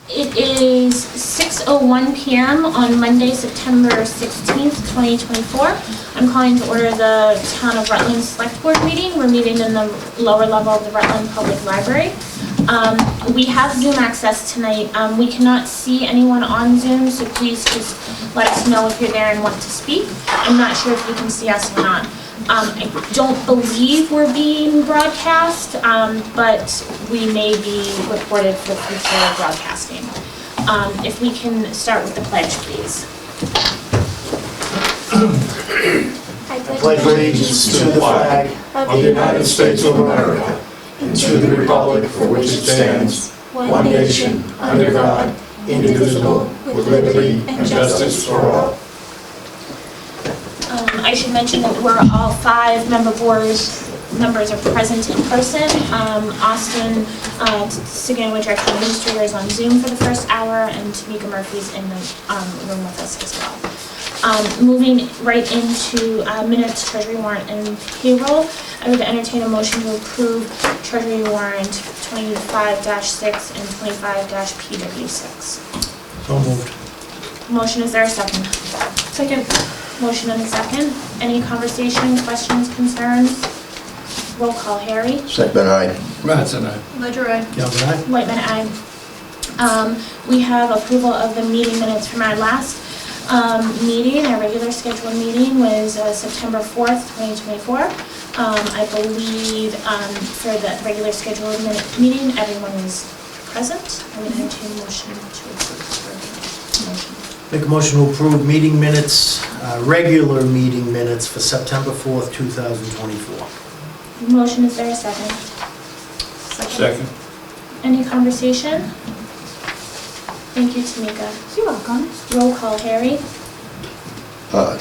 It is 6:01 p.m. on Monday, September 16th, 2024. I'm calling to order the Town of Rutland Select Board meeting. We're meeting in the lower level of the Rutland Public Library. We have Zoom access tonight. We cannot see anyone on Zoom, so please just let us know if you're there and want to speak. I'm not sure if you can see us or not. I don't believe we're being broadcast, but we may be recorded for future broadcasting. If we can start with the pledge, please. I pledge allegiance to the flag of the United States of America and to the republic for which it stands, one nation, under God, indivisible, with liberty and justice for all. I should mention that we're all 5 members are present in person. Austin Siganowicz, our town administrator, is on Zoom for the first hour, and Tamika Murphy's in the room with us as well. Moving right into minutes, treasury warrant, and payroll, I would entertain a motion to approve treasury warrant 25-6 and 25-PW6. So moved. Motion, is there a second? Second. Motion and a second. Any conversation, questions, concerns? Roll call, Harry. Second, aye. Mattson, aye. Ledger, aye. Galvin, aye. Whitman, aye. We have approval of the meeting minutes from our last meeting. Our regular scheduled meeting was September 4th, 2024. I believe for the regular scheduled meeting, everyone was present. I would entertain a motion to approve. Make a motion to approve meeting minutes, regular meeting minutes for September 4th, 2024. Motion, is there a second? Second. Any conversation? Thank you, Tamika. You're welcome. Roll call, Harry.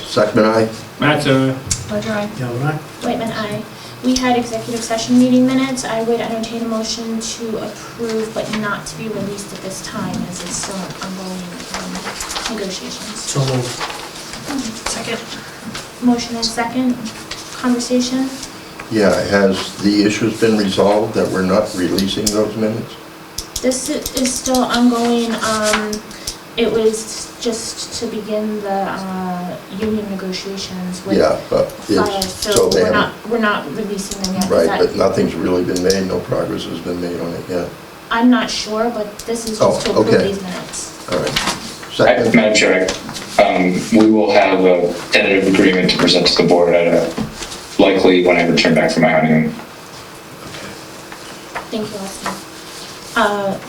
Second, aye. Mattson, Ledger, aye. Galvin, aye. Whitman, aye. We had executive session meeting minutes. I would entertain a motion to approve, but not to be released at this time, as it's still ongoing negotiations. So moved. Second. Motion and second. Conversation? Yeah, has the issues been resolved that we're not releasing those minutes? This is still ongoing. It was just to begin the union negotiations with Yeah, but it's, so they we're not releasing them yet. right, but nothing's really been made, no progress has been made on it yet. I'm not sure, but this is just to approve okay. these minutes. All right. Second, Madam Chair, we will have a tentative agreement to present to the board at likely when I return back from my honeymoon. Thank you, Austin.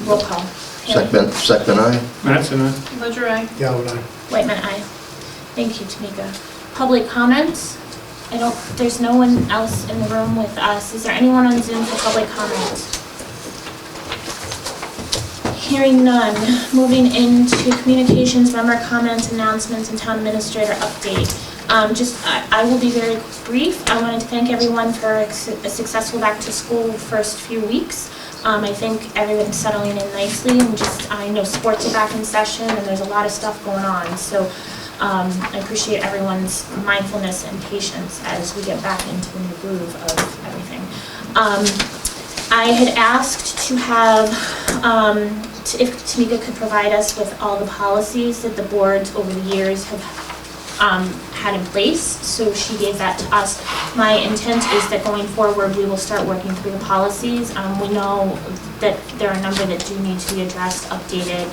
Roll call. second, aye. Mattson, aye. Ledger, aye. Galvin, aye. Whitman, aye. Thank you, Tamika. Public comments? There's no one else in the room with us. Is there anyone on Zoom for public comment? Hearing none. Moving into communications, member comments, announcements, and town administrator update. I will be very brief. I wanted to thank everyone for a successful back to school first few weeks. I think everyone's settling in nicely, and I know sports are back in session and there's a lot of stuff going on. So I appreciate everyone's mindfulness and patience as we get back into the new groove of everything. I had asked to have, if Tamika could provide us with all the policies that the boards over the years have had in place, so she gave that to us. My intent is that going forward we will start working through the policies. We know that there are a number that do need to be addressed, updated,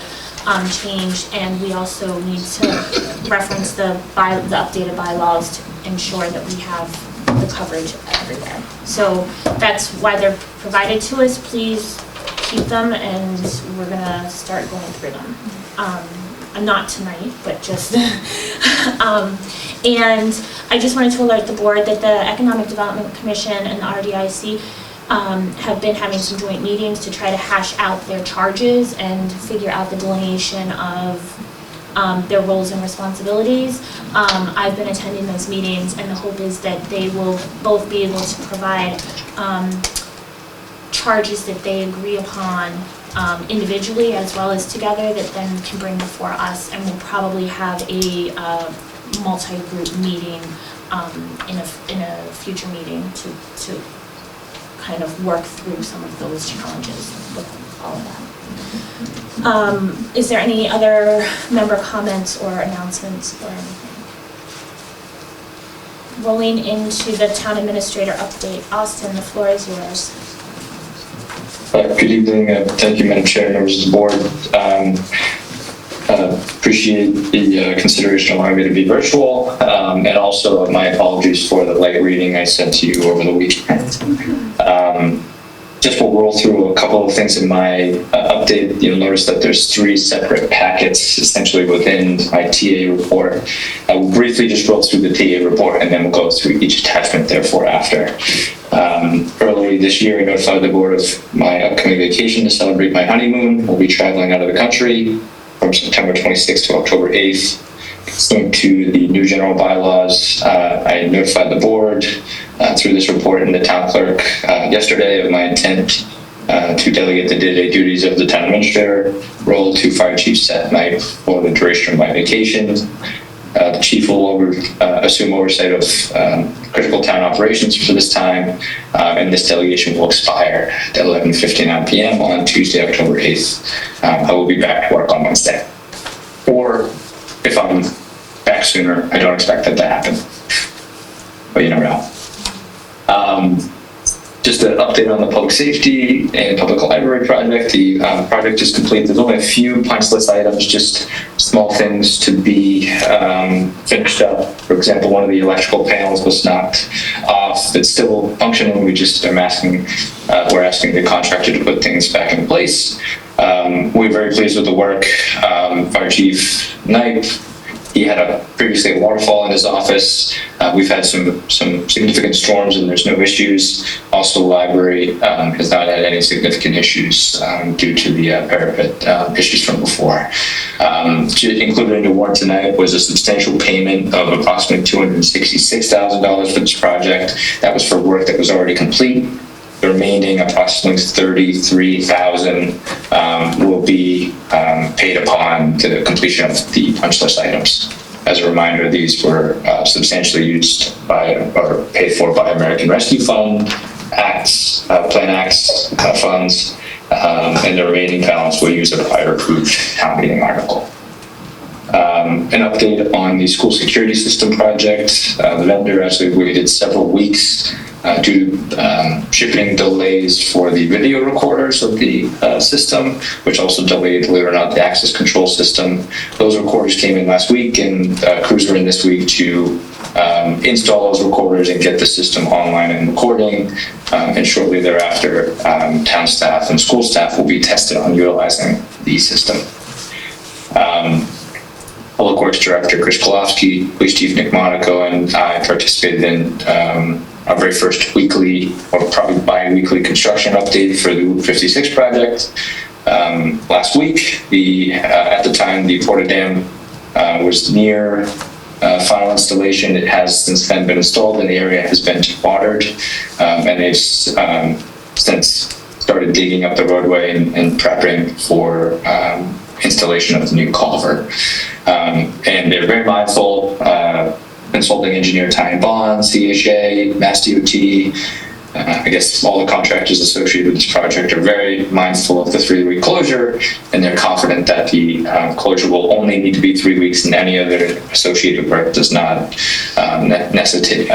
changed, and we also need to reference the updated bylaws to ensure that we have the coverage everywhere. So that's why they're provided to us. Please keep them, and we're gonna start going through them. Not tonight, but just, and I just wanted to alert the board that the Economic Development Commission and the RDIC have been having some joint meetings to try to hash out their charges and figure out the delineation of their roles and responsibilities. I've been attending those meetings, and the hope is that they will both be able to provide charges that they agree upon individually as well as together, that then can bring before us, and we'll probably have a multi-group meeting in a future meeting to kind of work through some of those challenges with all of that. Is there any other member comments or announcements or anything? Rolling into the town administrator update. Austin, the floor is yours. Good evening. Thank you, Madam Chair, members of the board. Appreciate the consideration allowing me to be virtual, and also my apologies for the light reading I sent to you over the weekend. Just will roll through a couple of things in my update. You'll notice that there's 3 separate packets essentially within my TA report. I will briefly just roll through the TA report and then we'll go through each attachment therefore after. Earlier this year, I notified the board of my upcoming vacation to celebrate my honeymoon. We'll be traveling out of the country from September 26th to October 8th. Pursuant to the new general bylaws, I notified the board through this report and the town clerk yesterday of my intent to delegate the day-to-day duties of the town administrator role to Fire Chief Seth Knight for the duration of my vacation. The chief will assume oversight of critical town operations for this time, and this delegation will expire at 11:59 p.m. on Tuesday, October 8th. I will be back to work on Wednesday. Or if I'm back sooner, I don't expect that to happen, but you never know. Just an update on the public safety and public library project. The project is complete. There's only a few punch list items, just small things to be finished up. For example, one of the electrical panels was knocked off. It's still functional. We just are asking the contractor to put things back in place. We're very pleased with the work. Fire Chief Knight, he had previously a waterfall in his office. We've had some significant storms and there's no issues. Also, the library has not had any significant issues due to the parapet issues from before. Included in the warrant tonight was a substantial payment of approximately $266,000 for this project. That was for work that was already complete. The remaining approximately $33,000 will be paid upon the completion of the punch list items. As a reminder, these were substantially used by or paid for by American Rescue Fund, Plan Acts funds, and the remaining balance will use a prior approved town meeting article. An update on the school security system project. The vendor actually waited several weeks due to shipping delays for the video recorders of the system, which also delayed, believe it or not, the access control system. Those recorders came in last week, and crews are in this week to install those recorders and get the system online and recording. And shortly thereafter, town staff and school staff will be tested on utilizing the system. Public Works Director Chris Kolofsky, Police Chief Nick Monaco, and I participated in our very first weekly or probably bi-weekly construction update for the Route 56 project. Last week, at the time, the Porta Dam was near final installation. It has since then been installed and the area has been watered, and they've since started digging up the roadway and prepping for installation of the new culvert. And they're very mindful, consulting engineer Ty & Bond, CHA, Mass DOT, I guess all the contractors associated with this project are very mindful of the 3-week closure, and they're confident that the closure will only need to be 3 weeks and any other associated work does not necessitate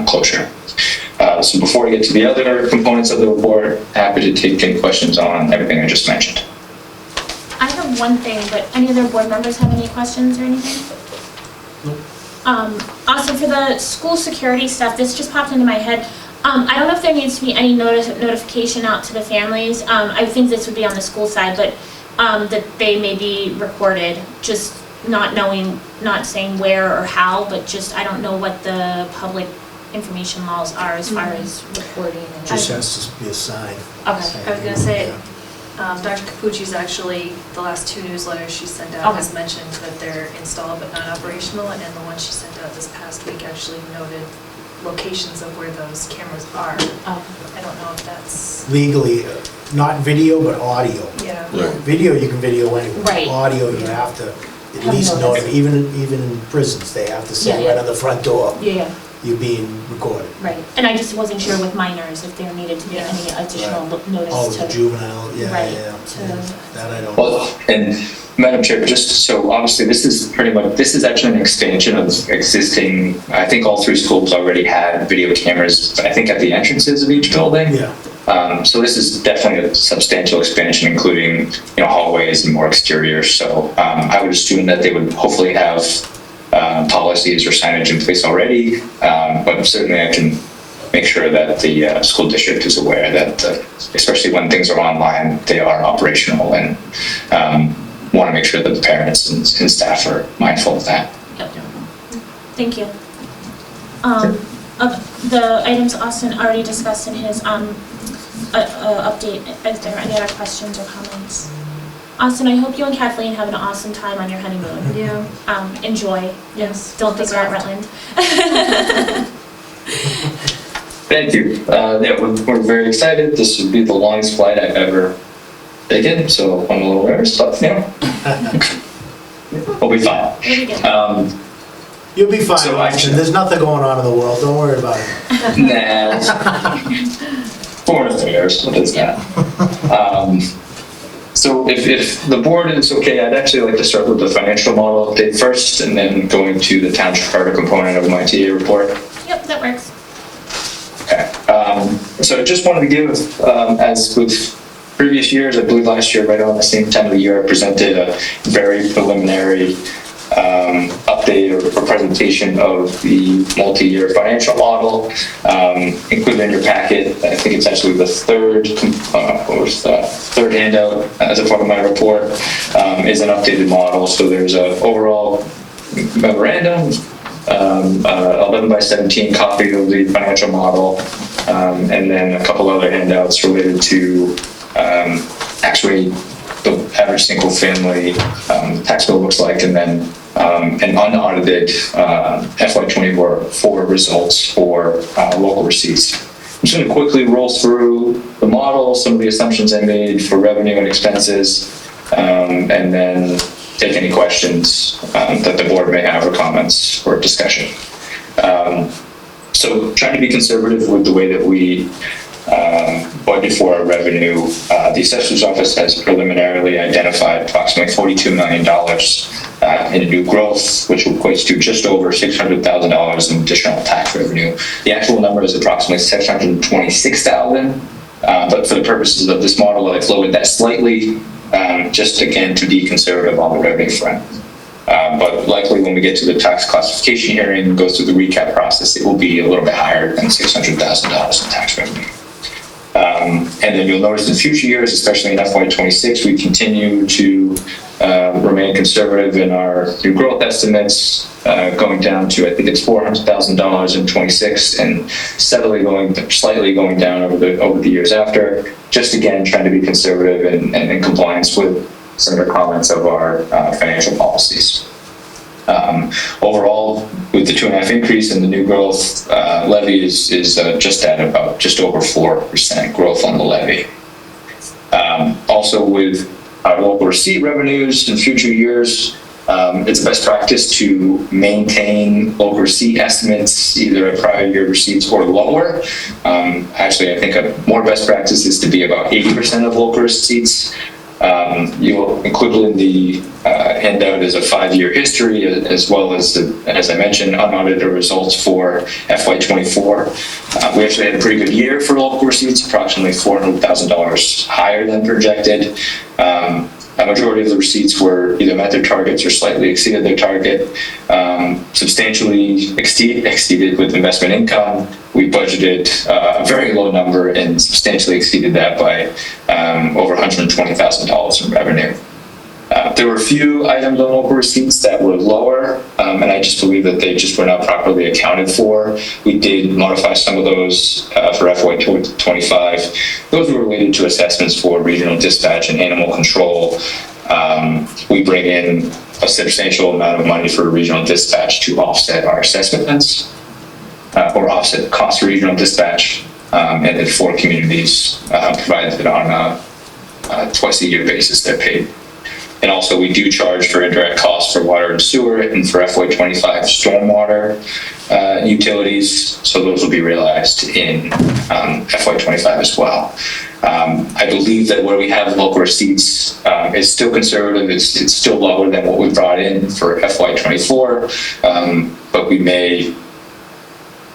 closure. So before we get to the other components of the report, happy to take any questions on everything I just mentioned. I have one thing, but any other board members have any questions or anything? Also, for the school security stuff, this just popped into my head. I don't know if there needs to be any notification out to the families. I think this would be on the school side, but that they may be recorded, just not knowing, not saying where or how, but just, I don't know what the public information laws are as far as recording. And Just has to be a sign. Okay. I was going to say, Dr. Capucci's actually, the last 2 newsletters she sent out has mentioned that they're installed but not operational, and the one she sent out this past week actually noted locations of where those cameras are. I don't know if that's... Legally, not video, but audio. Yeah. Right. Video, you can video anywhere. Right. Audio, you have to at least notify, even in prisons, they have to say right on the front door. Yeah. you being recorded. Right, and I just wasn't sure with minors if there needed to be any additional notice Oh, to. the juvenile, yeah, Right, yeah, to- yeah. That I don't know. Well, and Madam Chair, just so obviously this is actually an expansion of existing, I think all three schools already had video cameras, I think at the entrances of each building. Yeah, So this is definitely a substantial expansion, including, hallways and more exterior. So I would assume that they would hopefully have policies or signage in place already. But certainly I can make sure that the school district is aware that, especially when things are online, they are operational, and want to make sure that the parents and staff are mindful of that. Yep. Thank you. The items Austin already discussed in his update. Is there any other questions or comments? Austin, I hope you and Kathleen have an awesome time on your honeymoon. Yeah. Enjoy. Yes. Don't think about Rutland. Thank you. Yeah, we're very excited. This would be the longest flight I've ever taken, so I'm a little nervous, but we'll be fine. Really good. you'll be fine, So Austin. There's nothing going on in the world, don't worry about it. Nah. Foreign affairs, what is that? So if the board is okay, I'd actually like to start with the financial model update first, and then going to the town charter component of my TA report. Yep, that works. Okay. So I just wanted to give, as with previous years, I believe last year, right around the same time of the year, I presented a very preliminary update or presentation of the multi-year financial model, included in your packet. I think it's actually the third handout as a part of my report, is an updated model. So there's an overall memorandum, 11 by 17 copy of the financial model, and then a couple other handouts related to actually the average single family tax bill looks like, and then an unaudited FY24 results for local receipts. I'm just going to quickly roll through the model, some of the assumptions I made for revenue and expenses, and then take any questions that the board may have or comments or discussion. So trying to be conservative with the way that we budget for our revenue. The assessor's office has preliminarily identified approximately $42 million in new growth, which equates to just over $600,000 in additional tax revenue. The actual number is approximately $626,000, but for the purposes of this model, I've lowered that slightly, just again to be conservative on the revenue front. But likely when we get to the tax classification hearing and go through the recap process, it will be a little bit higher than $600,000 in tax revenue. And then you'll notice in future years, especially in FY26, we continue to remain conservative in our new growth estimates, going down to, I think it's $400,000 in 26, and slightly going down over the years after. Just again, trying to be conservative and in compliance with some of the comments of our financial policies. Overall, with the 2.5 increase in the new growth, levy is just over 4% growth on the levy. Also with our local receipt revenues in future years, it's best practice to maintain local receipt estimates, either at prior year receipts or lower. Actually, I think a more best practice is to be about 80% of local receipts. You'll include in the handout is a 5-year history, as well as I mentioned, unaudited results for FY24. We actually had a pretty good year for local receipts, approximately $400,000 higher than projected. A majority of the receipts were either met their targets or slightly exceeded their target. Substantially exceeded with investment income. We budgeted a very low number and substantially exceeded that by over $120,000 in revenue. There were a few items on local receipts that were lower, and I just believe that they just were not properly accounted for. We did modify some of those for FY25. Those were related to assessments for regional dispatch and animal control. We bring in a substantial amount of money for regional dispatch to offset our assessments, or offset the cost of regional dispatch, and then 4 communities provided it on a twice a year basis they're paid. And also we do charge for indirect costs for water and sewer and for FY25 stormwater utilities. So those will be realized in FY25 as well. I believe that where we have local receipts is still conservative. It's still lower than what we brought in for FY24, but we may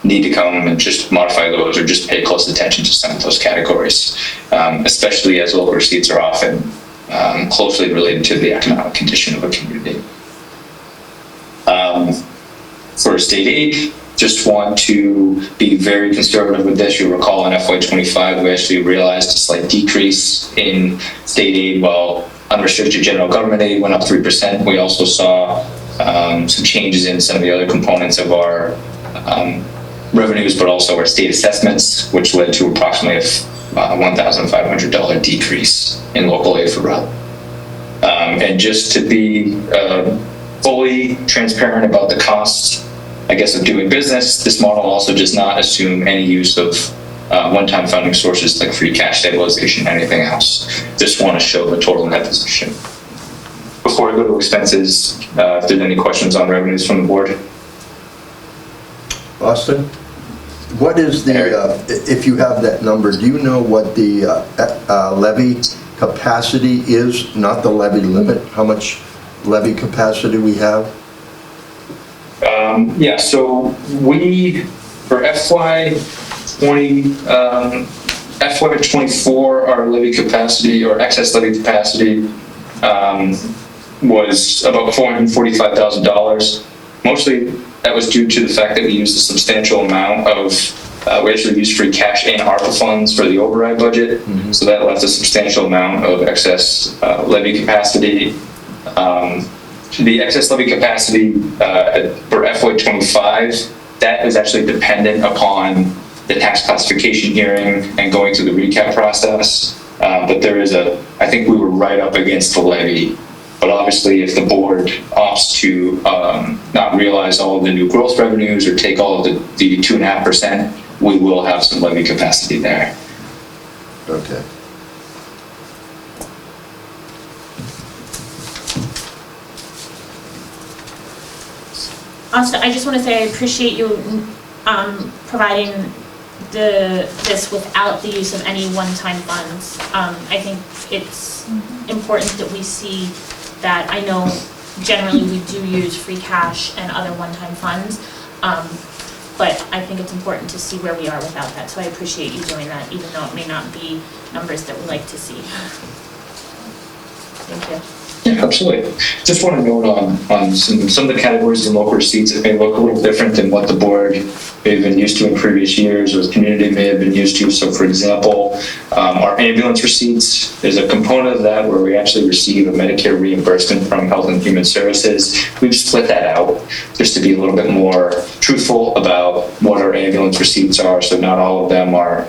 need to come and just modify those or just pay close attention to some of those categories, especially as local receipts are often closely related to the economic condition of a community. For state aid, just want to be very conservative with this. You'll recall in FY25, we actually realized a slight decrease in state aid while unrestricted general government aid went up 3%. We also saw some changes in some of the other components of our revenues, but also our state assessments, which led to approximately a $1,500 decrease in local aid for RUB. And just to be fully transparent about the costs, I guess, of doing business, this model also does not assume any use of one-time funding sources like free cash stabilization, anything else. Just want to show the total net position. Before I go to expenses, if there's any questions on revenues from the board. Austin, what is the, if you have that number, do you know what the levy capacity is, not the levy limit, how much levy capacity we have? Yeah, so we, for FY24, our levy capacity or excess levy capacity was about $445,000. Mostly that was due to the fact that we used a substantial amount of, we actually used free cash and ARPA funds for the override budget. Mm-hmm. So that left a substantial amount of excess levy capacity. The excess levy capacity for FY25, that is actually dependent upon the tax classification hearing and going through the recap process. But there is I think we were right up against the levy. But obviously, if the board opts to not realize all of the new growth revenues or take all of the 2.5%, we will have some levy capacity there. Okay. Also, I just want to say I appreciate you providing this without the use of any one-time funds. I think it's important that we see that. I know generally we do use free cash and other one-time funds, but I think it's important to see where we are without that. So I appreciate you doing that, even though it may not be numbers that we like to see. Thank you. Yeah, absolutely. Just want to note on some of the categories in local receipts that may look a little different than what the board may have been used to in previous years or the community may have been used to. So for example, our ambulance receipts, there's a component of that where we actually receive a Medicare reimbursement from Health and Human Services. We've split that out just to be a little bit more truthful about what our ambulance receipts are. So not all of them are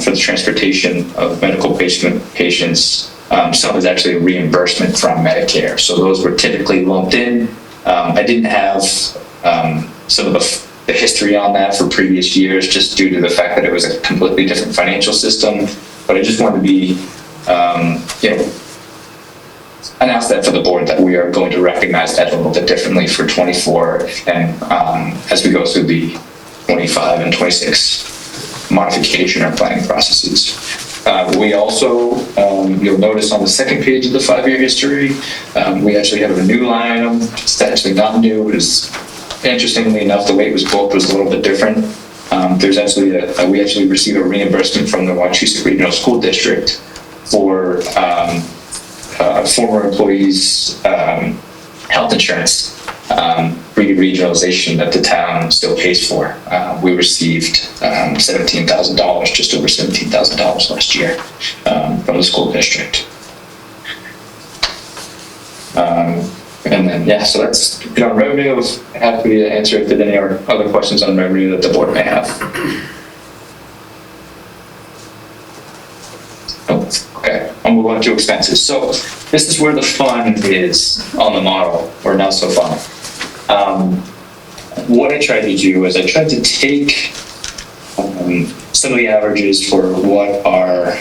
for the transportation of medical patients. Some is actually a reimbursement from Medicare. So those were typically lumped in. I didn't have some of the history on that for previous years just due to the fact that it was a completely different financial system. But I just wanted to be, announce that for the board that we are going to recognize that a little bit differently for 24 and as we go through the 25 and 26 modification or planning processes. We also, you'll notice on the second page of the 5-year history, we actually have a new line item. It's actually not new. It is, interestingly enough, the way it was booked was a little bit different. There's actually we actually receive a reimbursement from the Wachusett Regional School District for former employees' health insurance regionalization that the town still pays for. We received $17,000, just over $17,000 last year from the school district. And then, yeah, so that's it on revenue. I was happy to answer if there's any other questions on revenue that the board may have. Oh, okay, I'll move on to expenses. So this is where the fun is on the model, or not so fun. What I tried to do is I tried to take some of the averages for what our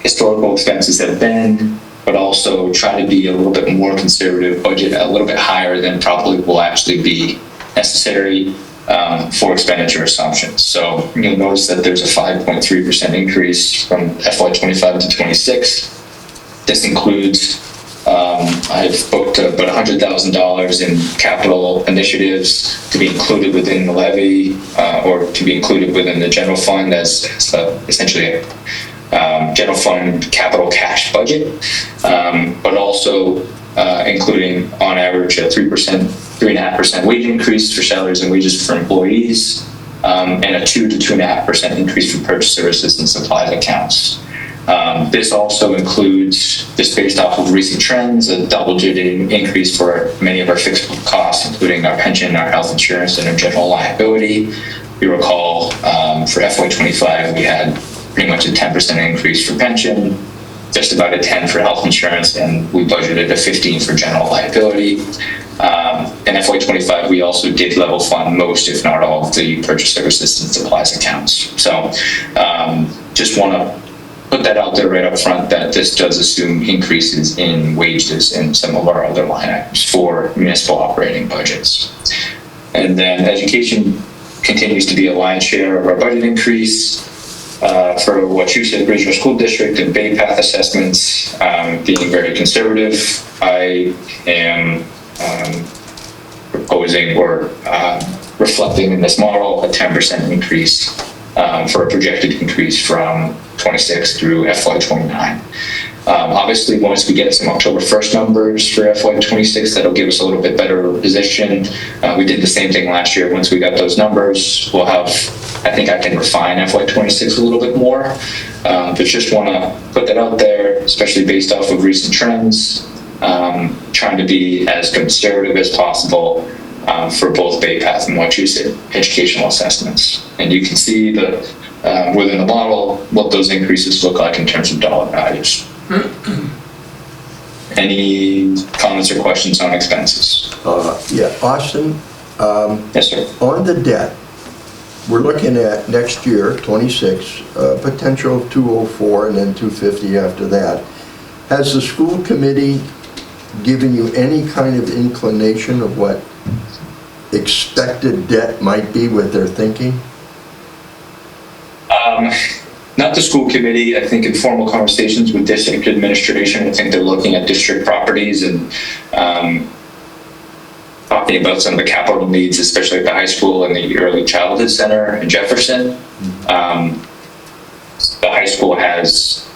historical expenses have been but also try to be a little bit more conservative, budget a little bit higher than probably will actually be necessary for expenditure assumptions. So you'll notice that there's a 5.3% increase from FY25 to 26. This includes, I've booked about $100,000 in capital initiatives to be included within the levy or to be included within the general fund as essentially a general fund capital cash budget, but also including on average a 3.5% wage increase for salaries and wages for employees, and a 2 to 2.5% increase for purchase services and supplies accounts. This also includes, just based off of recent trends, a double-digit increase for many of our fixed costs, including our pension, our health insurance, and our general liability. You recall for FY25 we had pretty much a 10% increase for pension, just about a 10 for health insurance, and we budgeted a 15 for general liability. In FY25, we also did level fund most, if not all, of the purchase services and supplies accounts. So just want to put that out there right up front that this does assume increases in wages and some of our other line items for municipal operating budgets. And then education continues to be a lion's share of our budget increase. For Wachusett Regional School District and Bay Path assessments, being very conservative, I am proposing or reflecting in this model a 10% increase for a projected increase from 26 through FY29. Obviously, once we get some October 1st numbers for FY26, that'll give us a little bit better position. We did the same thing last year. Once we got those numbers, we'll have, I think I can refine FY26 a little bit more, but just want to put that out there, especially based off of recent trends, trying to be as conservative as possible for both Bay Path and Wachusett educational assessments. And you can see that within the model, what those increases look like in terms of dollar values. Any comments or questions on expenses? Yeah, Austin? Yes, sir. On the debt, we're looking at next year, 26, potential of 204 and then 250 after that. Has the school committee given you any kind of inclination of what expected debt might be with their thinking? Not the school committee. I think in formal conversations with district administration, I think they're looking at district properties and talking about some of the capital needs, especially at the high school and the early childhood center in Jefferson. The high school has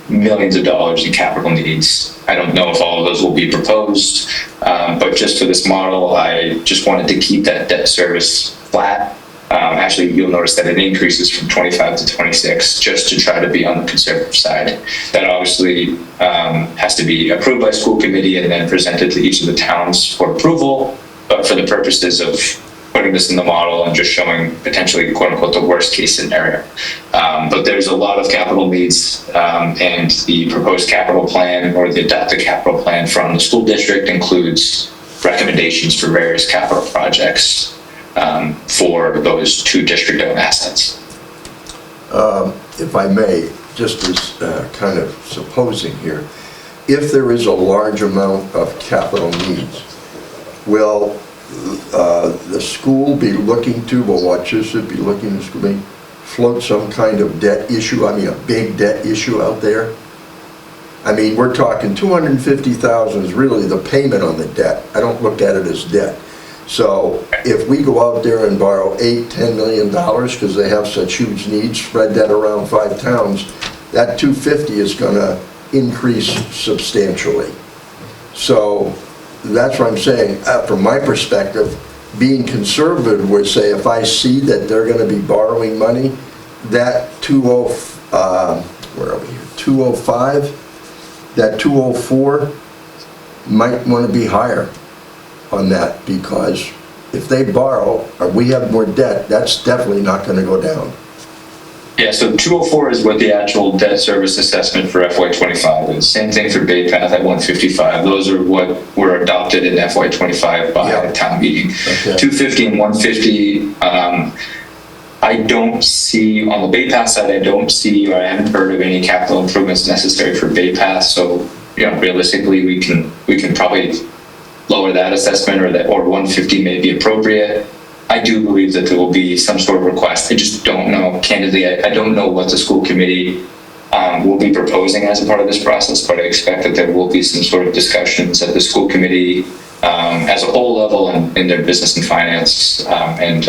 millions of dollars in capital needs. I don't know if all of those will be proposed, but just for this model, I just wanted to keep that debt service flat. Actually, you'll notice that it increases from 25 to 26 just to try to be on the conservative side. That obviously has to be approved by school committee and then presented to each of the towns for approval, but for the purposes of putting this in the model and just showing potentially quote unquote the worst case scenario. But there's a lot of capital needs and the proposed capital plan or the adopted capital plan from the school district includes recommendations for various capital projects for those two district-owned assets. If I may, just as kind of supposing here, if there is a large amount of capital needs, will the school be looking to, will Wachusett be looking to float some kind of debt issue, I mean a big debt issue out there? I mean, we're talking $250,000 is really the payment on the debt. I don't look at it as debt. So if we go out there and borrow $8-10 million because they have such huge needs, spread that around 5 towns, that 250 is going to increase substantially. So that's what I'm saying. From my perspective, being conservative would say if I see that they're going to be borrowing money, that 205, that 204 might want to be higher on that, because if they borrow or we have more debt, that's definitely not going to go down. Yeah, so 204 is what the actual debt service assessment for FY25 is. Same thing for Bay Path at 155. Those are what were adopted in FY25 by the town meeting. Okay. 250 and 150, I don't see, on the Bay Path side, I don't see or I haven't heard of any capital improvements necessary for Bay Path. So, realistically, we can probably lower that assessment, or 150 may be appropriate. I do believe that there will be some sort of request. I just don't know, candidly, I don't know what the school committee will be proposing as a part of this process, but I expect that there will be some sort of discussions at the school committee as a whole level and in their business and finance and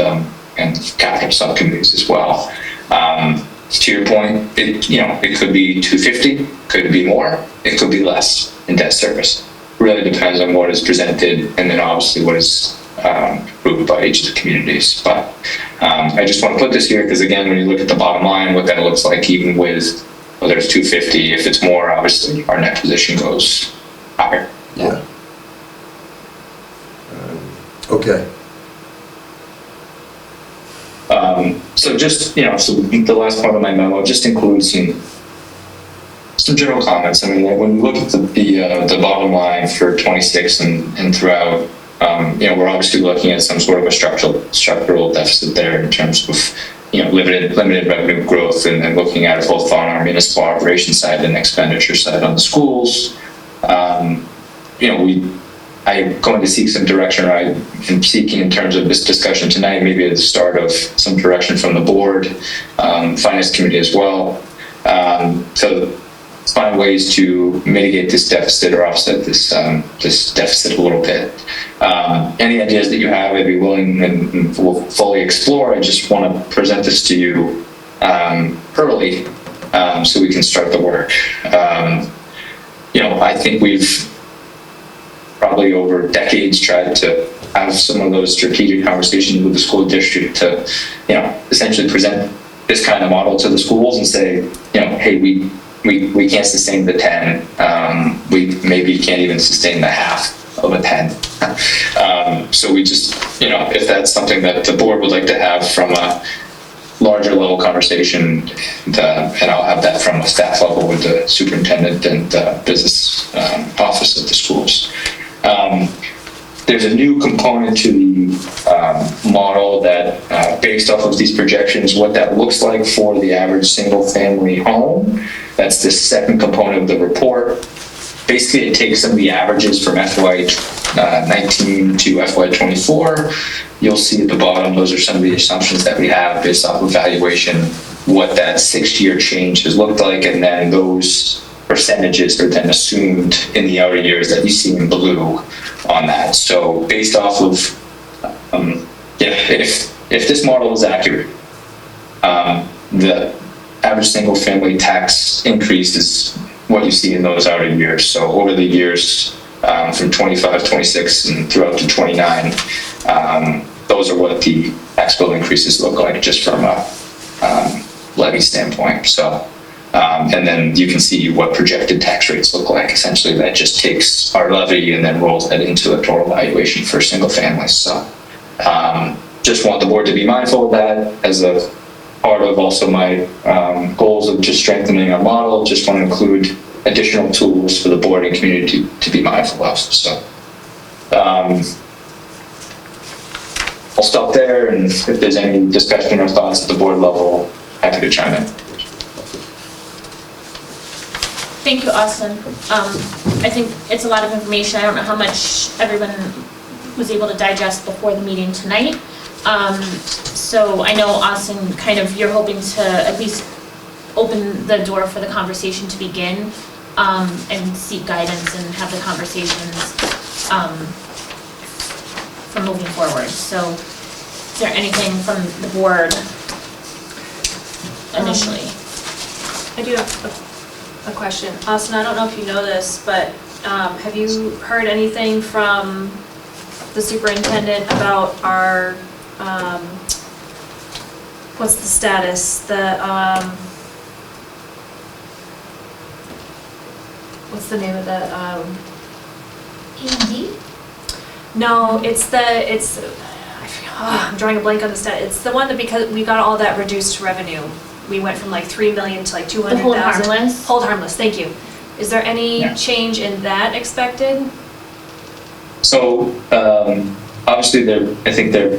capital subcommittees as well. To your point, it could be 250, could be more, it could be less in debt service. Really depends on what is presented and then obviously what is approved by each of the communities. But I just want to put this here because again, when you look at the bottom line, what that looks like, even with whether it's 250, if it's more, obviously our net position goes higher. Yeah. Okay. So just, so the last part of my memo just includes some general comments. I mean, when we look at the bottom line for 26 and throughout, we're obviously looking at some sort of a structural deficit there in terms of, limited revenue growth and looking at it both on our municipal operations side and expenditure side on the schools. I'm going to seek some direction, or I am seeking in terms of this discussion tonight, maybe at the start of some direction from the board, finance committee as well. So find ways to mitigate this deficit or offset this deficit a little bit. Any ideas that you have, I'd be willing and we'll fully explore. I just want to present this to you early so we can start the work. I think we've probably over decades tried to have some of those strategic conversations with the school district to, essentially present this kind of model to the schools and say, hey, we can't sustain the 10. We maybe can't even sustain the half of a 10. So we just, if that's something that the board would like to have from a larger level conversation, and I'll have that from a staff level with the superintendent and business office of the schools. There's a new component to the model that based off of these projections, what that looks like for the average single family home. That's the second component of the report. Basically, it takes some of the averages from FY19 to FY24. You'll see at the bottom, those are some of the assumptions that we have based off of valuation, what that 6-year change has looked like, and then those percentages are then assumed in the outer years that you see in blue on that. So based off of, if this model is accurate, the average single family tax increase is what you see in those outer years. So over the years from 25, 26 and throughout to 29, those are what the tax bill increases look like just from a levy standpoint. So and then you can see what projected tax rates look like. Essentially, that just takes our levy and then rolls that into a total valuation for single families. So just want the board to be mindful of that as a part of also my goals of just strengthening our model. Just want to include additional tools for the board and community to be mindful of. So I'll stop there, and if there's any discussion or thoughts at the board level, happy to chime in. Thank you, Austin. I think it's a lot of information. I don't know how much everyone was able to digest before the meeting tonight. So I know, Austin, you're hoping to at least open the door for the conversation to begin and seek guidance and have the conversations from moving forward. So is there anything from the board initially? I do have a question. Austin, I don't know if you know this, but have you heard anything from the superintendent about our, what's the status? What's the name of the? E&D? No, I'm drawing a blank on the stat. It's the one that, because we got all that reduced revenue, we went from like 3 million to like 200,000. The hold harmless? Hold harmless, thank you. Is there any change in that expected? So obviously I think they're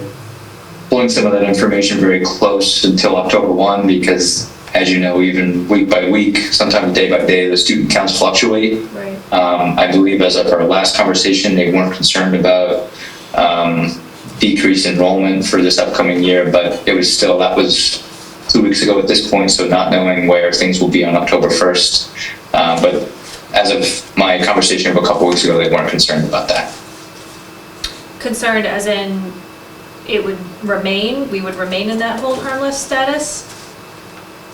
pulling some of that information very close until October 1 because, as you know, even week by week, sometimes day by day, the student counts fluctuate. Right. I believe as of our last conversation, they weren't concerned about decreased enrollment for this upcoming year, but it was still, that was 2 weeks ago at this point, so not knowing where things will be on October 1st. But as of my conversation of a couple weeks ago, they weren't concerned about that. Concerned as in it would remain, we would remain in that hold harmless status?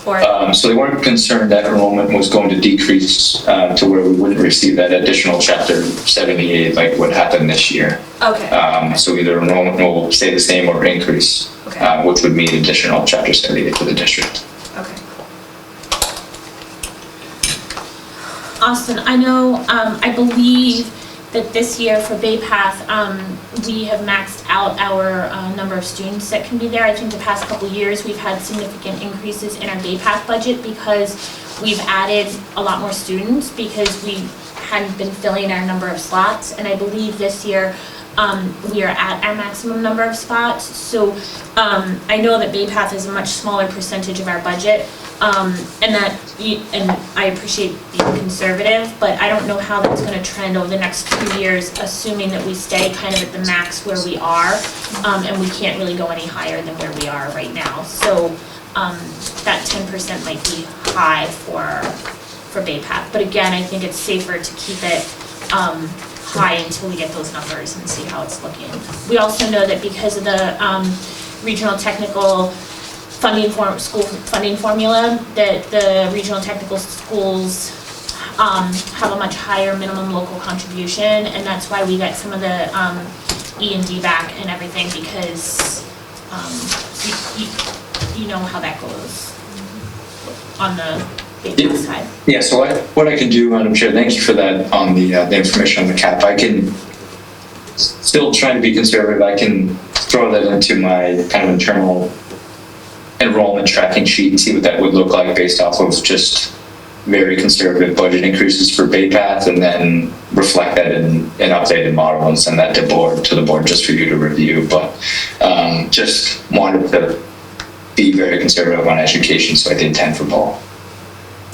Or? So they weren't concerned that enrollment was going to decrease to where we wouldn't receive that additional Chapter 78 like what happened this year. Okay. So either enrollment will stay the same or increase, Okay. which would mean additional Chapter 78 for the district. Okay. Austin, I know, I believe that this year for Bay Path, we have maxed out our number of students that can be there. I think the past couple years, we've had significant increases in our Bay Path budget because we've added a lot more students because we hadn't been filling our number of slots. And I believe this year, we are at our maximum number of spots. So I know that Bay Path is a much smaller percentage of our budget. And I appreciate being conservative, but I don't know how that's going to trend over the next 2 years, assuming that we stay kind of at the max where we are, and we can't really go any higher than where we are right now. So that 10% might be high for Bay Path. But again, I think it's safer to keep it high until we get those numbers and see how it's looking. We also know that because of the regional technical school funding formula, that the regional technical schools have a much higher minimum local contribution, and that's why we get some of the E&D back and everything, because you know how that goes on the big side. Yeah, so what I can do, Madam Chair, thank you for that on the information on the cap. I can still try to be conservative. I can throw that into my kind of internal enrollment tracking sheet and see what that would look like based off of just very conservative budget increases for Bay Path, and then reflect that in an updated model and send that to the board just for you to review. But just wanted to be very conservative on education, so I did 10 for both.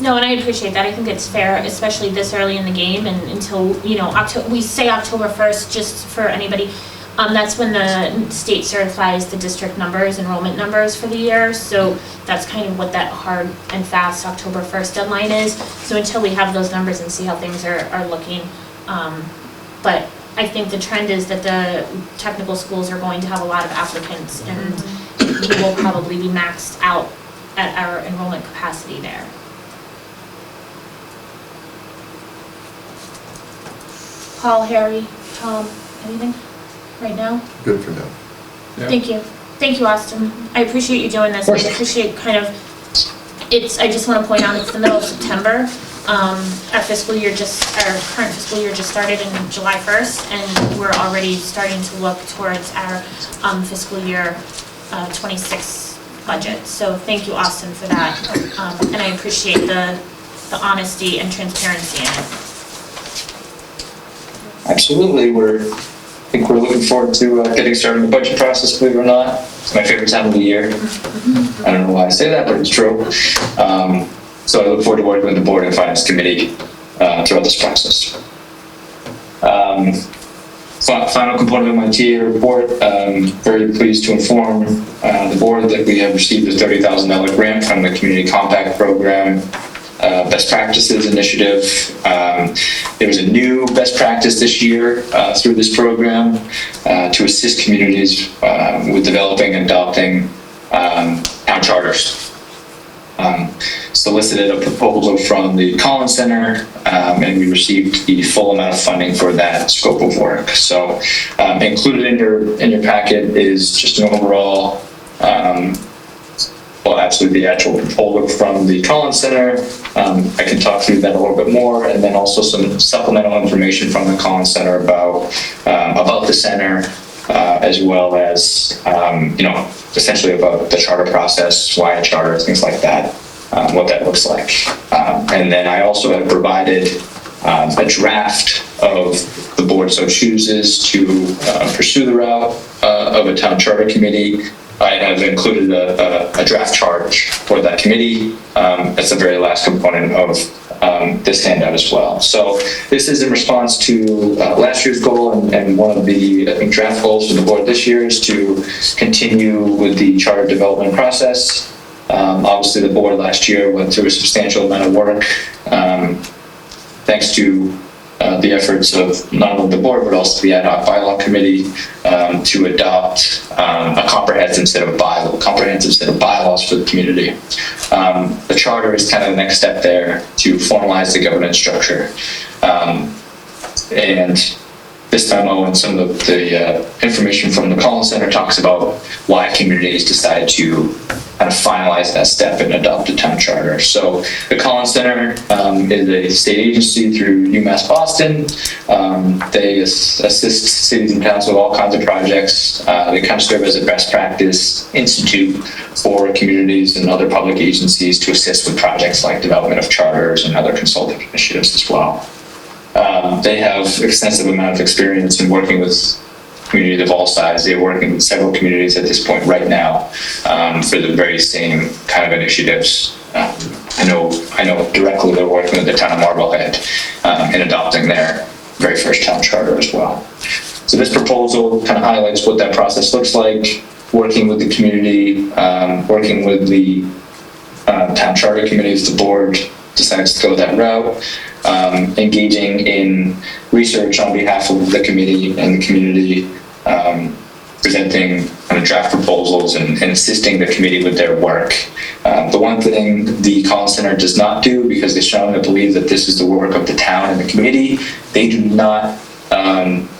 No, and I appreciate that. I think it's fair, especially this early in the game, and until, we say October 1st, just for anybody. That's when the state certifies the district numbers, enrollment numbers for the year. So that's kind of what that hard and fast October 1st deadline is. So until we have those numbers and see how things are looking. But I think the trend is that the technical schools are going to have a lot of applicants, and we will probably be maxed out at our enrollment capacity there. Paul, Harry, Tom, anything right now? Good for now. Yeah. Thank you. Thank you, Austin. I appreciate you doing this. I appreciate I just want to point out it's the middle of September. Our current fiscal year just started in July 1st, and we're already starting to look towards our fiscal year 26 budget. So thank you, Austin, for that. And I appreciate the honesty and transparency in it. Absolutely. I think we're looking forward to getting started in the budget process, believe it or not. It's my favorite time of the year. I don't know why I say that, but it's true. So I look forward to working with the Board and Finance Committee throughout this process. Final component of my TA report, very pleased to inform the Board that we have received a $30,000 grant from the Community Compact Program Best Practices Initiative. There was a new best practice this year through this program to assist communities with developing and adopting town charters. Solicited a proposal from the Collins Center, and we received the full amount of funding for that scope of work. So included in your packet is just an overall the actual proposal from the Collins Center. I can talk through that a little bit more, and then also some supplemental information from the Collins Center about the center, as well as essentially about the charter process, why a charter, things like that, what that looks like. And then I also have provided a draft of the board so chooses to pursue the route of a town charter committee. I have included a draft charge for that committee. That's the very last component of this handout as well. So this is in response to last year's goal, and one of the, I think, draft goals for the board this year is to continue with the charter development process. Obviously, the board last year went through a substantial amount of work, thanks to the efforts of not only the board, but also the ad hoc bylaw committee to adopt a comprehensive set of bylaws for the community. The charter is kind of the next step there to formalize the governance structure. And this memo and some of the information from the Collins Center talks about why communities decide to kind of finalize that step and adopt a town charter. So the Collins Center is a state agency through UMass Boston. They assist cities and towns with all kinds of projects. They kind of serve as a best practice institute for communities and other public agencies to assist with projects like development of charters and other consulting initiatives as well. They have extensive amount of experience in working with communities of all sizes. They're working with several communities at this point right now for the very same kind of initiatives. I know directly they're working with the town of Marblehead in adopting their very first town charter as well. So this proposal kind of highlights what that process looks like, working with the community, working with the town charter committees. The board decides to go that route. Engaging in research on behalf of the committee and the community, presenting kind of draft proposals and assisting the committee with their work. The one thing the Collins Center does not do, because they strongly believe that this is the work of the town and the committee, they do not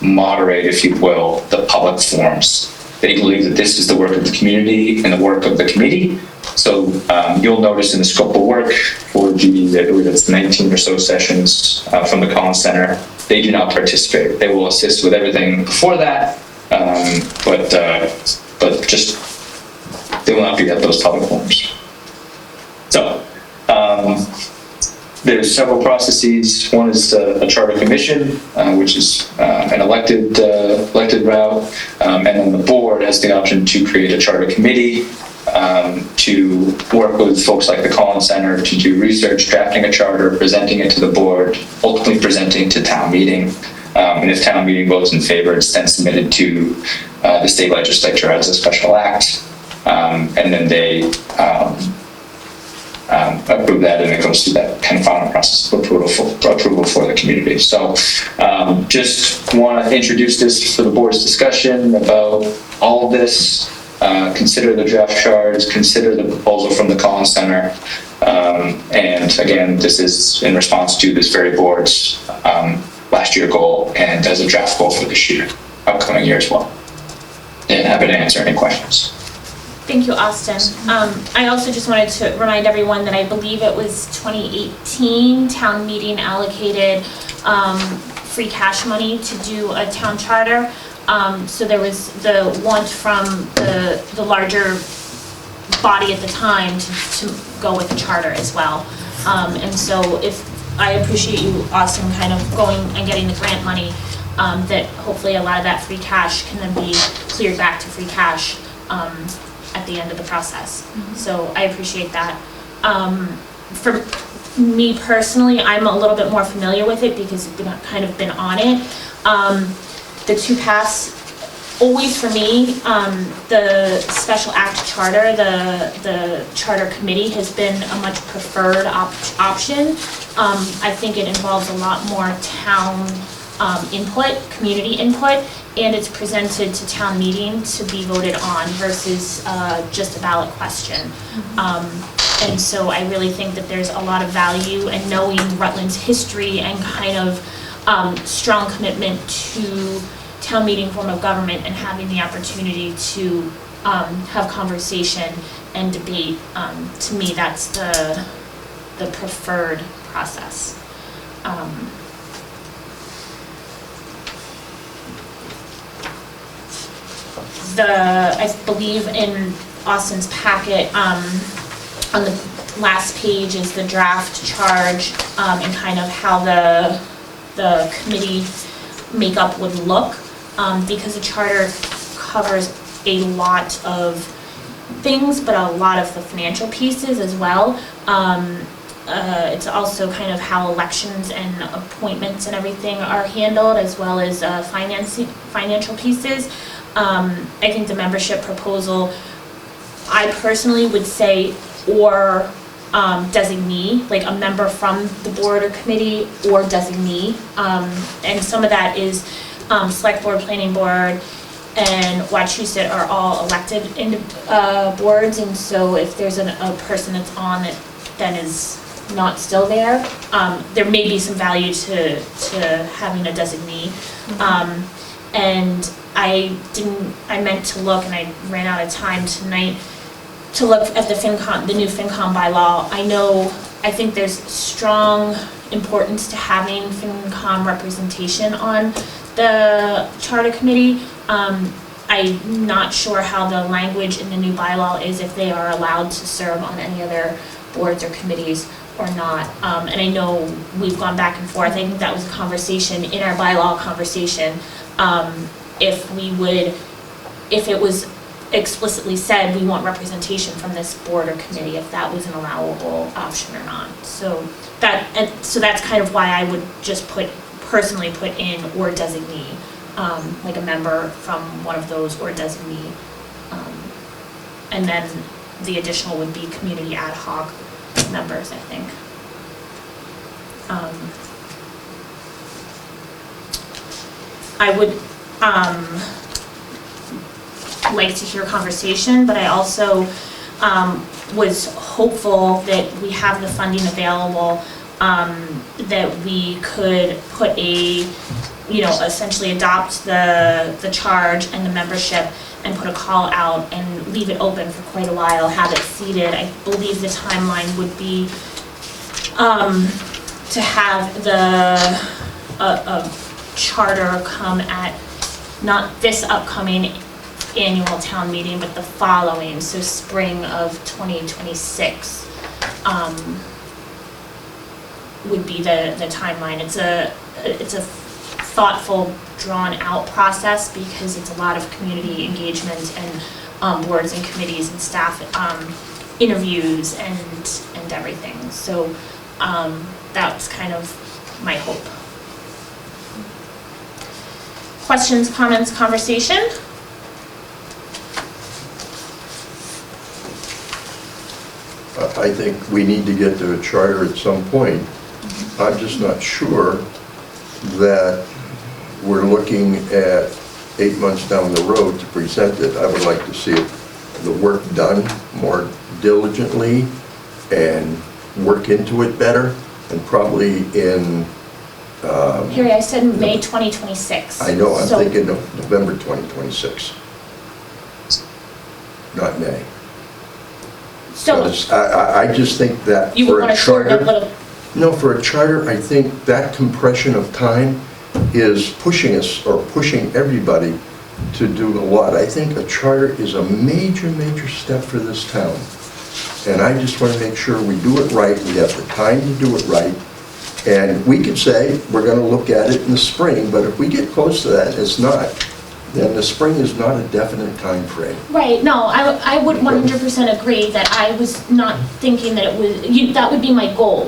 moderate, if you will, the public forums. They believe that this is the work of the community and the work of the committee. So you'll notice in the scope of work for the 19 or so sessions from the Collins Center, they do not participate. They will assist with everything before that, but just they will not be at those public forums. So there's several processes. One is a charter commission, which is an elected route, and then the board has the option to create a charter committee to work with folks like the Collins Center to do research, drafting a charter, presenting it to the board, ultimately presenting to town meeting. And if town meeting votes in favor, it's then submitted to the state legislature as a special act, and then they approve that, and it goes through that kind of final process of approval for the community. So just want to introduce this for the board's discussion about all of this. Consider the draft charge, consider the proposal from the Collins Center, and again, this is in response to this very board's last year goal and as a draft goal for this year, upcoming year as well. And happy to answer any questions. Thank you, Austin. I also just wanted to remind everyone that I believe it was 2018 town meeting allocated free cash money to do a town charter. So there was the want from the larger body at the time to go with the charter as well. And so if I appreciate you, Austin, kind of going and getting the grant money, that hopefully a lot of that free cash can then be cleared back to free cash at the end of the process. Mm-hmm. So I appreciate that. For me personally, I'm a little bit more familiar with it because I've kind of been on it. The two paths, always for me, the special act charter, the charter committee has been a much preferred option. I think it involves a lot more town input, community input, and it's presented to town meeting to be voted on versus just a ballot question. Mm-hmm. And so I really think that there's a lot of value in knowing Rutland's history and kind of strong commitment to town meeting form of government and having the opportunity to have conversation and debate. To me, that's the preferred process. I believe in Austin's packet, on the last page is the draft charge and kind of how the committee makeup would look, because the charter covers a lot of things, but a lot of the financial pieces as well. It's also kind of how elections and appointments and everything are handled, as well as financial pieces. I think the membership proposal, I personally would say, or designee, like a member from the board or committee, or designee. And some of that is select board, planning board, and Wachusett are all elected boards, and so if there's a person that's on that then is not still there, there may be some value to having a designee. And I meant to look, and I ran out of time tonight, to look at the new FinCom bylaw. I think there's strong importance to having FinCom representation on the charter committee. I'm not sure how the language in the new bylaw is, if they are allowed to serve on any other boards or committees or not. And I know we've gone back and forth. I think that was a conversation in our bylaw conversation. If it was explicitly said we want representation from this board or committee, if that was an allowable option or not. So that's kind of why I would just personally put in or designee, like a member from one of those or designee. And then the additional would be community ad hoc members, I think. I would like to hear conversation, but I also was hopeful that we have the funding available, that we could put essentially adopt the charge and the membership and put a call out and leave it open for quite a while, have it seated. I believe the timeline would be to have a charter come at not this upcoming annual town meeting, but the following, so spring of 2026 would be the timeline. It's a thoughtful, drawn-out process because it's a lot of community engagement and boards and committees and staff interviews and everything. So that's kind of my hope. Questions, comments, conversation? I think we need to get to a charter at some point. I'm just not sure that we're looking at 8 months down the road to present it. I would like to see the work done more diligently and work into it better, and probably in... Harry, I said May 2026. I know, I'm thinking of November 2026, not May. So I just think that you would for want a to shorten it a charter, little. no, for a charter, I think that compression of time is pushing us, or pushing everybody to do a lot. I think a charter is a major, major step for this town. And I just want to make sure we do it right, we have the time to do it right. And we could say, we're going to look at it in the spring, but if we get close to that and it's not, then the spring is not a definite time frame. Right, no, I would 100% agree that I was not thinking that it was, that would be my goal,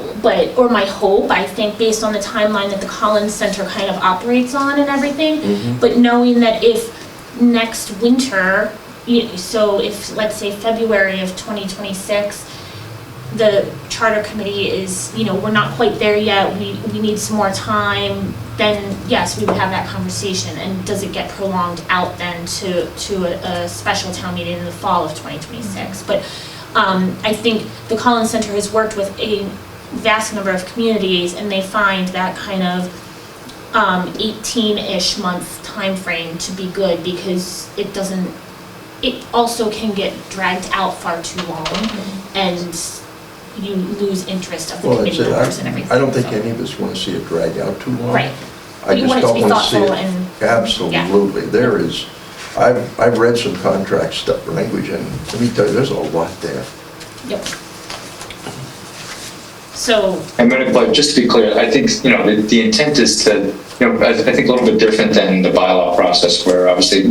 or my hope, I think, based on the timeline that the Collins Center kind of operates on and everything. Mm-hmm. But knowing that if next winter, so if, let's say, February of 2026, the charter committee is, we're not quite there yet, we need some more time, then yes, we would have that conversation. And does it get prolonged out then to a special town meeting in the fall of 2026? But I think the Collins Center has worked with a vast number of communities, and they find that kind of 18-ish month time frame to be good, because it also can get dragged out far too long, and you lose interest of the committee members and everything. I don't think so. any of us want to see it drag out too long. Right. I You just want it to don't be want to see thoughtful it. and... Absolutely. There is, I've read some contract stuff, language, and let me tell you, there's a lot there. Yep. So... But just to be clear, I think, the intent is to, I think a little bit different than the bylaw process, where obviously,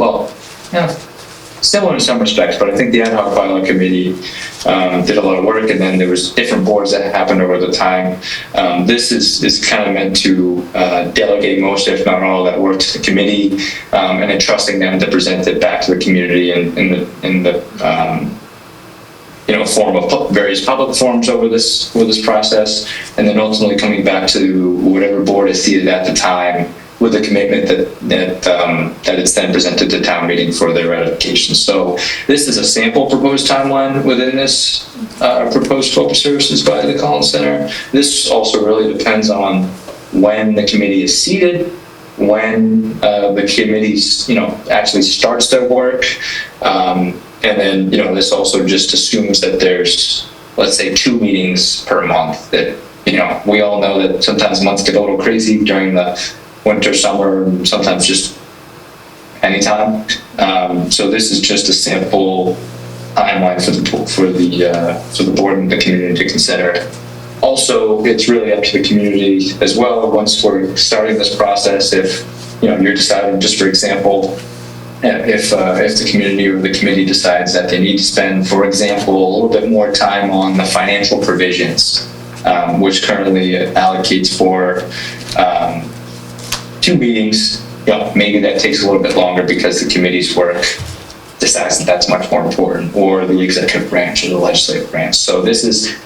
similar in some respects, but I think the ad hoc bylaw committee did a lot of work, and then there was different boards that happened over the time. This is kind of meant to delegate most, if not all, that work to the committee, and entrusting them to present it back to the community in the form of various public forums over this process, and then ultimately coming back to whatever board is seated at the time with the commitment that it's then presented to town meeting for their ratification. So this is a sample proposed timeline within this proposed scope of services by the Collins Center. This also really depends on when the committee is seated, when the committee's actually starts their work. And then, this also just assumes that there's, let's say, 2 meetings per month. That, we all know that sometimes months get a little crazy during the winter, summer, and sometimes just anytime. So this is just a sample timeline for the board and the community to consider. Also, it's really up to the community as well. Once we're starting this process, if you're deciding, just for example, if the community or the committee decides that they need to spend, for example, a little bit more time on the financial provisions, which currently allocates for 2 meetings, maybe that takes a little bit longer because the committee's work decides that that's much more important, or the executive branch or the legislative branch. So this is,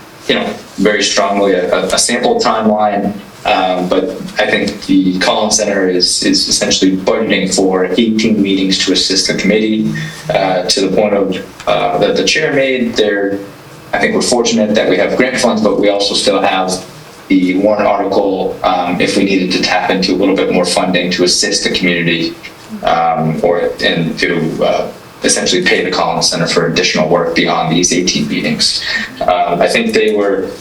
very strongly a sample timeline. But I think the Collins Center is essentially budgeting for 18 meetings to assist the committee, to the point of that the chair made there. I think we're fortunate that we have grant funds, but we also still have the warrant article if we needed to tap into a little bit more funding to assist the community, and to essentially pay the Collins Center for additional work beyond these 18 meetings. I think they were.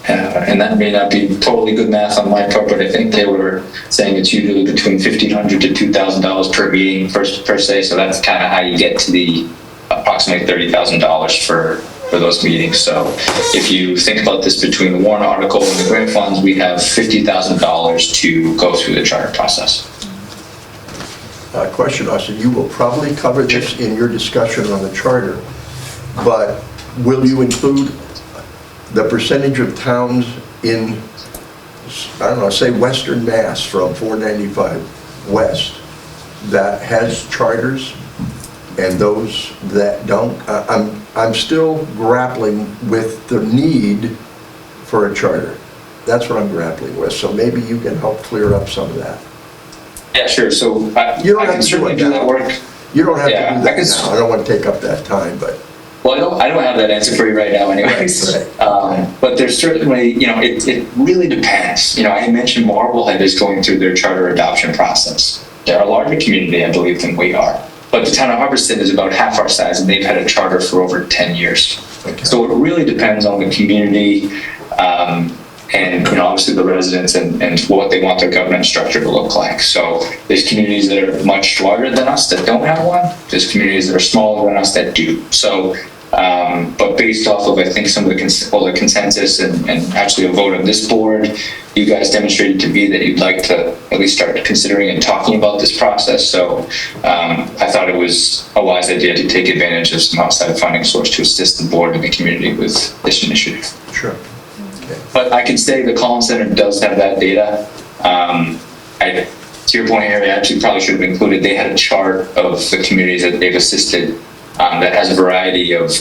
And that may not be totally good math on my part, but I think they were saying it's usually between $1,500 to $2,000 per meeting per se. So that's kind of how you get to the approximately $30,000 for those meetings. So if you think about this between the warrant article and the grant funds, we have $50,000 to go through the charter process. Question, Austin, you will probably cover this in your discussion on the charter, but will you include the percentage of towns in, I don't know, say Western Mass from 495 West that has charters and those that don't? I'm still grappling with the need for a charter. That's what I'm grappling with. So maybe you can help clear up some of that. Yeah, sure. So You don't I have can to certainly do do that work. You don't have to Yeah, do that now. I don't want to take up that time, but. Well, I don't have that answer for you right now anyways. Right. But there's certainly, it really depends. I mentioned Marblehead is going through their charter adoption process. They're a larger community, I believe, than we are. But the town of Hubbardston is about half our size, and they've had a charter for over 10 years. Okay. So it really depends on the community, and obviously the residents and what they want their governance structure to look like. So there's communities that are much larger than us that don't have one. There's communities that are smaller than us that do. So, but based off of, I think, some of the consensus and actually a vote of this board, you guys demonstrated to me that you'd like to at least start considering and talking about this process. So I thought it was a wise idea to take advantage of some outside funding source to assist the board and the community with this initiative. Sure. But I can say the Collins Center does have that data. To your point, Harry, I actually probably should have included, they had a chart of the communities that they've assisted that has a variety of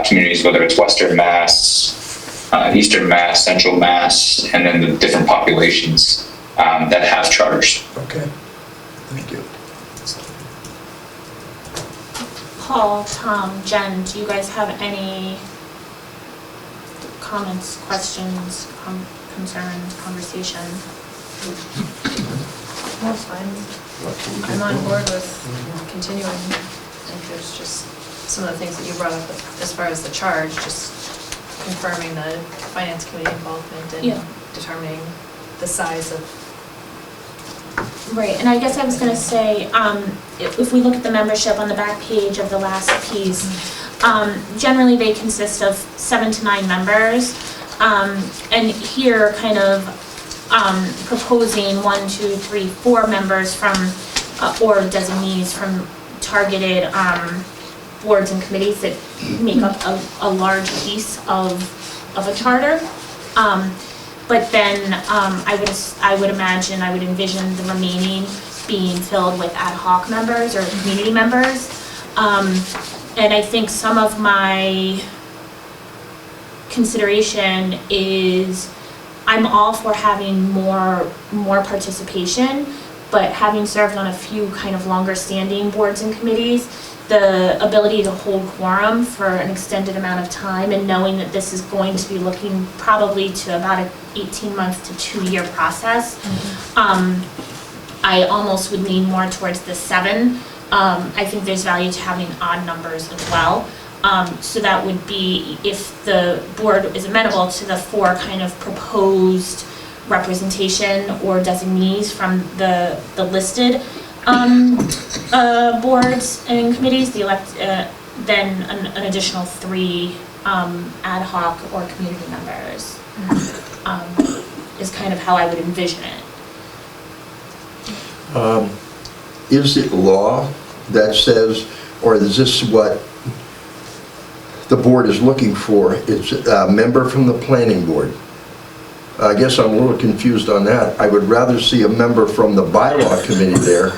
communities, whether it's Western Mass, Eastern Mass, Central Mass, and then the different populations that have charters. Okay, thank you. Paul, Tom, Jen, do you guys have any comments, questions, concerns, conversation? No, it's fine. I'm on board with continuing. I think there's just some of the things that you brought up as far as the charge, just confirming the finance committee involvement and determining the size of. Right, and I guess I was gonna say, if we look at the membership on the back page of the last piece, generally they consist of 7 to 9 members, and here kind of proposing 1, 2, 3, 4 members from, or designees from targeted boards and committees that make up a large piece of a charter. But then I would imagine, I would envision the remaining being filled with ad hoc members or community members. And I think some of my consideration is I'm all for having more participation, but having served on a few kind of longer standing boards and committees, the ability to hold quorum for an extended amount of time and knowing that this is going to be looking probably to about an 18-month to 2-year process, I almost would lean more towards the 7. I think there's value to having odd numbers as well. So that would be if the board is amenable to the 4 kind of proposed representation or designees from the listed boards and committees, then an additional 3 ad hoc or community members is kind of how I would envision it. Is it law that says, or is this what the board is looking for? It's a member from the planning board. I guess I'm a little confused on that. I would rather see a member from the bylaw committee there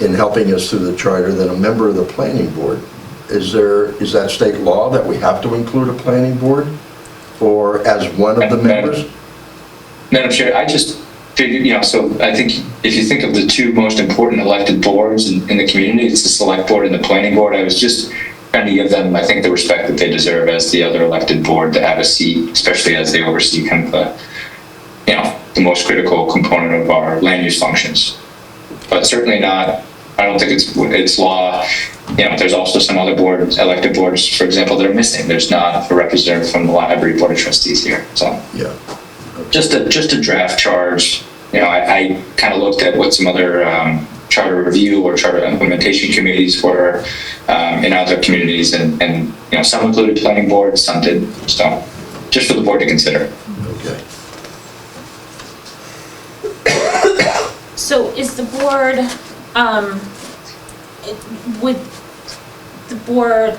in helping us through the charter than a member of the planning board. Is that state law that we have to include a planning board or as one of the members? Madam Chair, I just figured, so I think if you think of the 2 most important elected boards in the community, it's the select board and the planning board. I was just trying to give them, I think, the respect that they deserve as the other elected board to have a seat, especially as they oversee kind of the most critical component of our land use functions. But certainly not, I don't think it's law. There's also some other boards, elected boards, for example, that are missing. There's not a representative from the library board of trustees here. So yeah, just a draft charge. I kind of looked at what some other charter review or charter implementation committees were in other communities, and some included planning boards, some did. So just for the board to consider. okay. So is the board,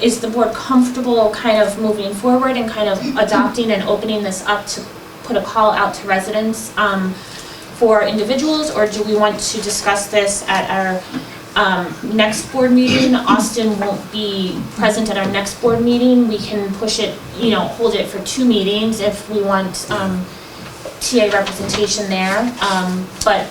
is the board comfortable kind of moving forward and kind of adopting and opening this up to put a call out to residents for individuals, or do we want to discuss this at our next board meeting? Austin won't be present at our next board meeting. We can push it, hold it for 2 meetings if we want TA representation there, but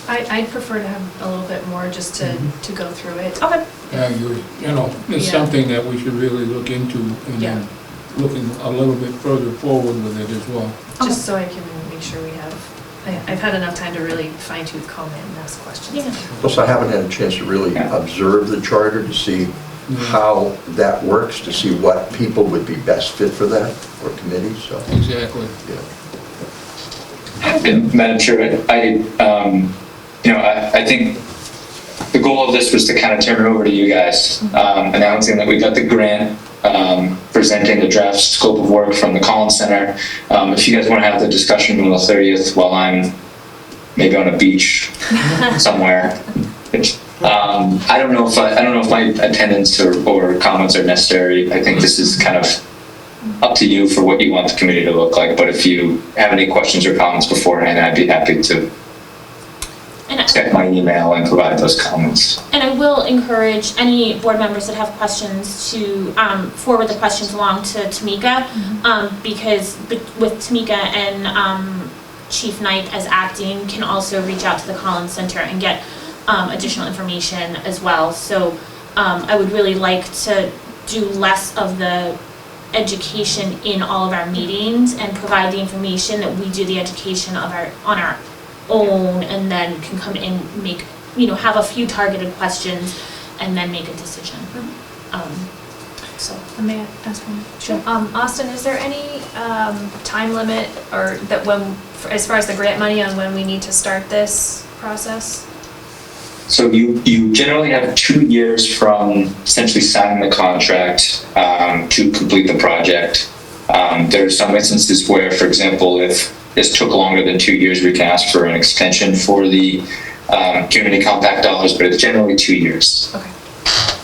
I'd prefer to have a little bit more just to go through it. okay. I agree. It's Yeah. something that we should really look into and then looking a little bit further forward with it as well. Just so I can make sure we have, I've had enough time to really fine tooth comb it and ask questions. Yeah. Plus, I haven't had a chance to really observe the charter to see how that works, to see what people would be best fit for that, or committees, so, Exactly. yeah. And Madam Chair, I think the goal of this was to kind of turn it over to you guys, announcing that we got the grant, presenting the draft scope of work from the Collins Center. If you guys want to have the discussion on the 30th while I'm maybe on a beach somewhere, I don't know if my attendance or comments are necessary. I think this is kind of up to you for what you want the committee to look like. But if you have any questions or comments beforehand, I'd be happy to check my email and provide those comments. And I will encourage any board members that have questions to forward the questions along to Tamika, because with Tamika and Chief Knight as acting can also reach out to the Collins Center and get additional information as well. So I would really like to do less of the education in all of our meetings and provide the information that we do the education of on our own, and then can come in, make, have a few targeted questions and then make a decision. So. May I ask one? Sure. Austin, is there any time limit or that as far as the grant money on when we need to start this process? So you generally have 2 years from essentially signing the contract to complete the project. There are some instances where, for example, if this took longer than 2 years, we can ask for an extension for the community compact dollars, but it's generally 2 years. Okay,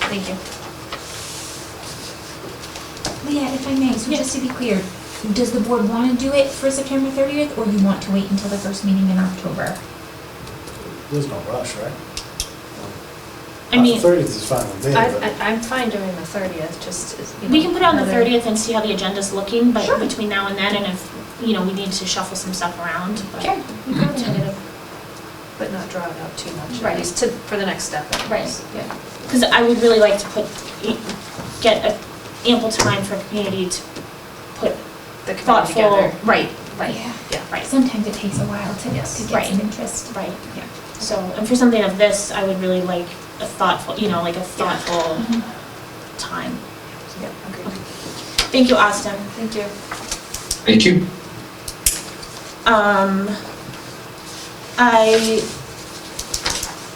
thank you. Leah, if I may, so just to be clear, does the board want to do it for September 30th, or you want to wait until the first meeting in October? There's no rush, right? I mean, 30th is fine with me, but I'm fine doing the 30th, just as, you know. we can put it on the another- 30th and see how the agenda's looking, but Sure. between now and then, and if, we need to shuffle some stuff around, but Sure. tentative. But not draw it out too much, Right. at least for the next step. Right. Yeah. Because I would really like to get ample time for community to put The committee thoughtful, together. right, Yeah. Yeah. right, Sometimes it takes a while to get Right. some interest. right. Yeah. So, and for something of this, I would really like a thoughtful, thoughtful time. Yeah, agreed. Thank you, Austin. Thank you. Thank you. I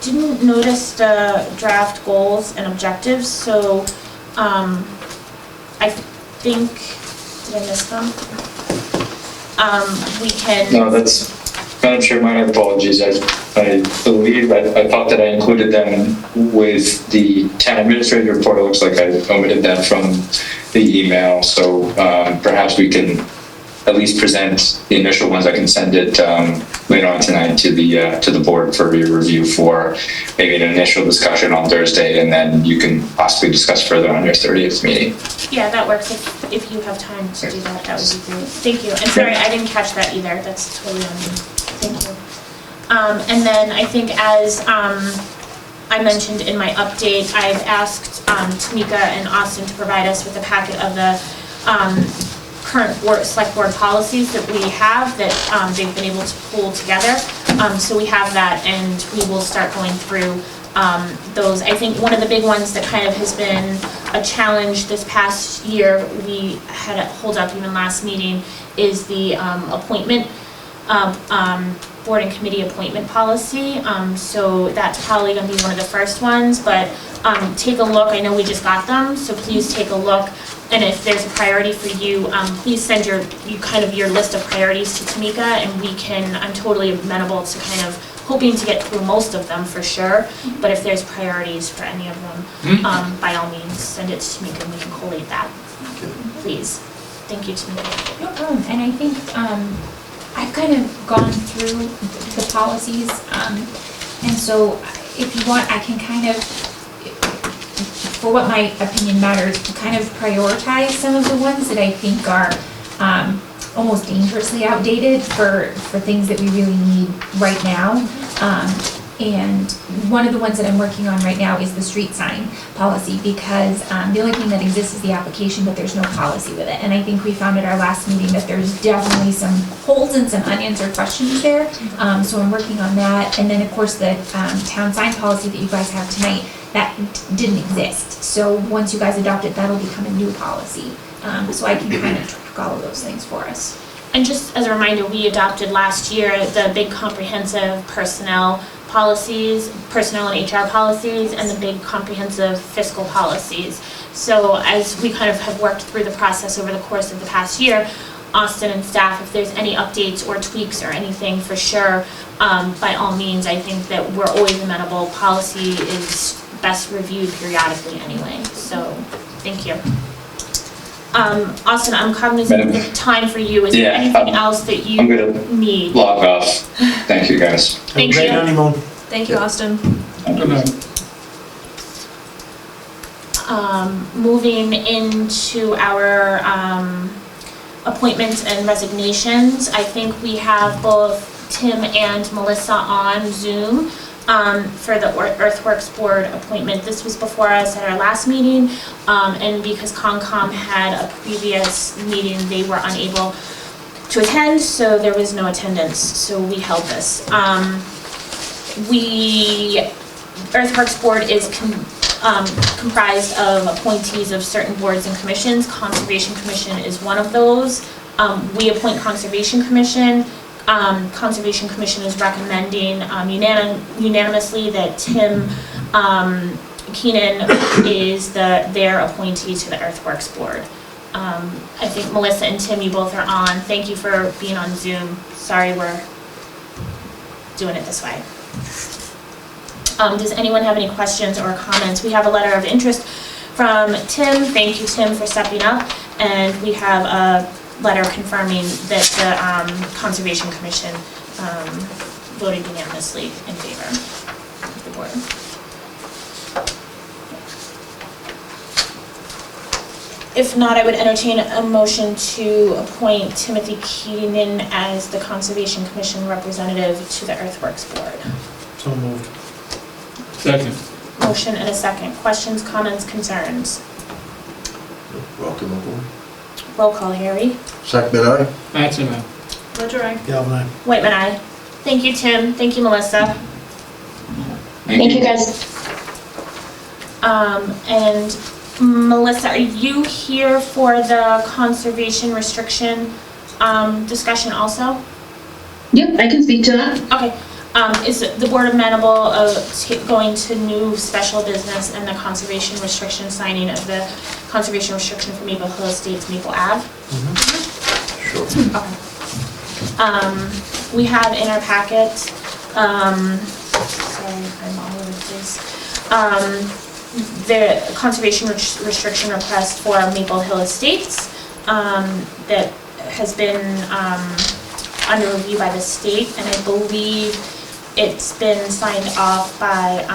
didn't notice the draft goals and objectives, so, I think, did I miss them? We can. No, that's, Madam Chair, my apologies. I believe, I thought that I included them with the town administrator report. It looks like I omitted that from the email, so perhaps we can at least present the initial ones. I can send it later on tonight to the board for your review for maybe an initial discussion on Thursday, and then you can possibly discuss further on your 30th meeting. Yeah, that works. If you have time to do that, that would be great. Thank you. And sorry, I didn't catch that either. That's totally on me. Thank you. And then I think as I mentioned in my update, I've asked Tamika and Austin to provide us with a packet of the current select board policies that we have that they've been able to pull together. So we have that, and we will start going through those. I think one of the big ones that kind of has been a challenge this past year, we had a hold up even last meeting, is the appointment, board and committee appointment policy. So that's probably gonna be one of the first ones, but take a look. I know we just got them, so please take a look. And if there's a priority for you, please send your list of priorities to Tamika, and I'm totally amenable to kind of hoping to get through most of them for sure. But if there's priorities for any of them, by all means, send it to Tamika and we can collate that, please. Thank you, Tamika. No problem, and I think, I've kind of gone through the policies, and so if you want, I can kind of, for what my opinion matters, kind of prioritize some of the ones that I think are almost dangerously outdated for things that we really need right now. And one of the ones that I'm working on right now is the street sign policy, because the only thing that exists is the application, but there's no policy with it. And I think we found at our last meeting that there's definitely some holes and some unanswered questions there. So I'm working on that. And then, of course, the town sign policy that you guys have tonight, that didn't exist. So once you guys adopt it, that'll become a new policy. So I can kind of track all of those things for us. And just as a reminder, we adopted last year the big comprehensive personnel policies, personnel and HR policies, and the big comprehensive fiscal policies. So as we kind of have worked through the process over the course of the past year, Austin and staff, if there's any updates or tweaks or anything, for sure, by all means, I think that we're always amenable. Policy is best reviewed periodically anyway, so thank you. Austin, I'm cognizant of the time for you. Is there Yeah, anything else that you I'm gonna need? log off. Thank you, guys. Thank Great you. honeymoon. Thank you, Austin. Moving into our appointments and resignations, I think we have both Tim and Melissa on Zoom for the Earthworks Board appointment. This was before us at our last meeting, and because Concom had a previous meeting, they were unable to attend, so there was no attendance, so we held this. Earthworks Board is comprised of appointees of certain boards and commissions. Conservation Commission is one of those. We appoint Conservation Commission. Conservation Commission is recommending unanimously that Tim Keenan is their appointee to the Earthworks Board. I think Melissa and Tim, you both are on. Thank you for being on Zoom. Sorry we're doing it this way. Does anyone have any questions or comments? We have a letter of interest from Tim. Thank you, Tim, for stepping up. And we have a letter confirming that the Conservation Commission voted unanimously in favor of the board. If not, I would entertain a motion to appoint Timothy Keenan as the Conservation Commission representative to the Earthworks Board. So moved. Second. Motion and a second. Questions, comments, concerns? Welcome aboard. Roll call, Harry. Second, aye? Mattson, aye. Ledger, I. Galvin aye. Whitman, aye. Thank you, Tim. Thank you, Melissa. Thank you. guys. And Melissa, are you here for the conservation restriction discussion also? Yep, I can speak to that. Okay. Is the board amenable of going to new special business and the conservation restriction signing of the conservation restriction for Maple Hill Estates, Maple Ave? Sure. Okay. We have in our packet, sorry, I'm all over the place, the conservation restriction request for Maple Hill Estates that has been under review by the state, and I believe it's been signed off by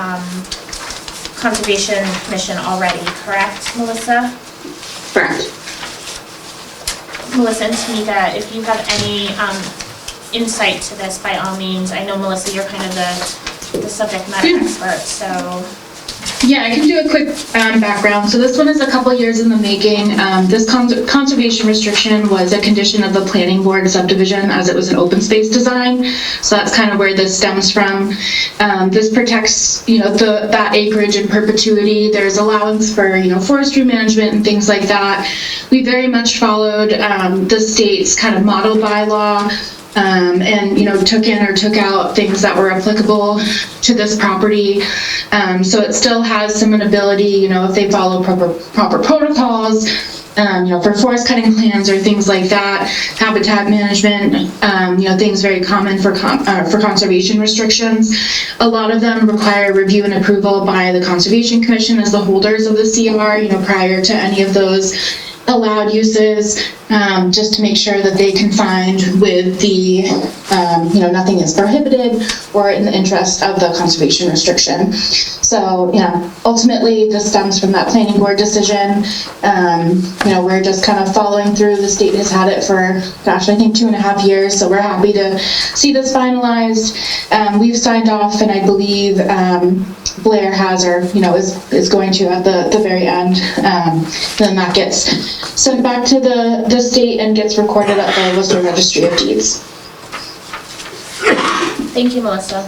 Conservation Commission already, correct, Melissa? Correct. Melissa and Tamika, if you have any insight to this, by all means. I know, Melissa, you're kind of the subject matter expert, so. Yeah, I can do a quick background. So this one is a couple years in the making. This conservation restriction was a condition of the planning board subdivision as it was an open space design. So that's kind of where this stems from. This protects, that acreage in perpetuity. There's allowance for, forestry management and things like that. We very much followed the state's kind of model bylaw. And took in or took out things that were applicable to this property. So it still has some ability, if they follow proper protocols, for forest cutting plans or things like that, habitat management, things very common for conservation restrictions. A lot of them require review and approval by the Conservation Commission as the holders of the CR, prior to any of those allowed uses, just to make sure that they confined with the, nothing is prohibited or in the interest of the conservation restriction. So, ultimately this stems from that planning board decision. We're just kind of following through. The state has had it for, I think 2.5 years. So we're happy to see this finalized. We've signed off, and I believe Blair has, or is going to at the very end. Then that gets sent back to the state and gets recorded at the Worcester Registry of Deeds. Thank you, Melissa.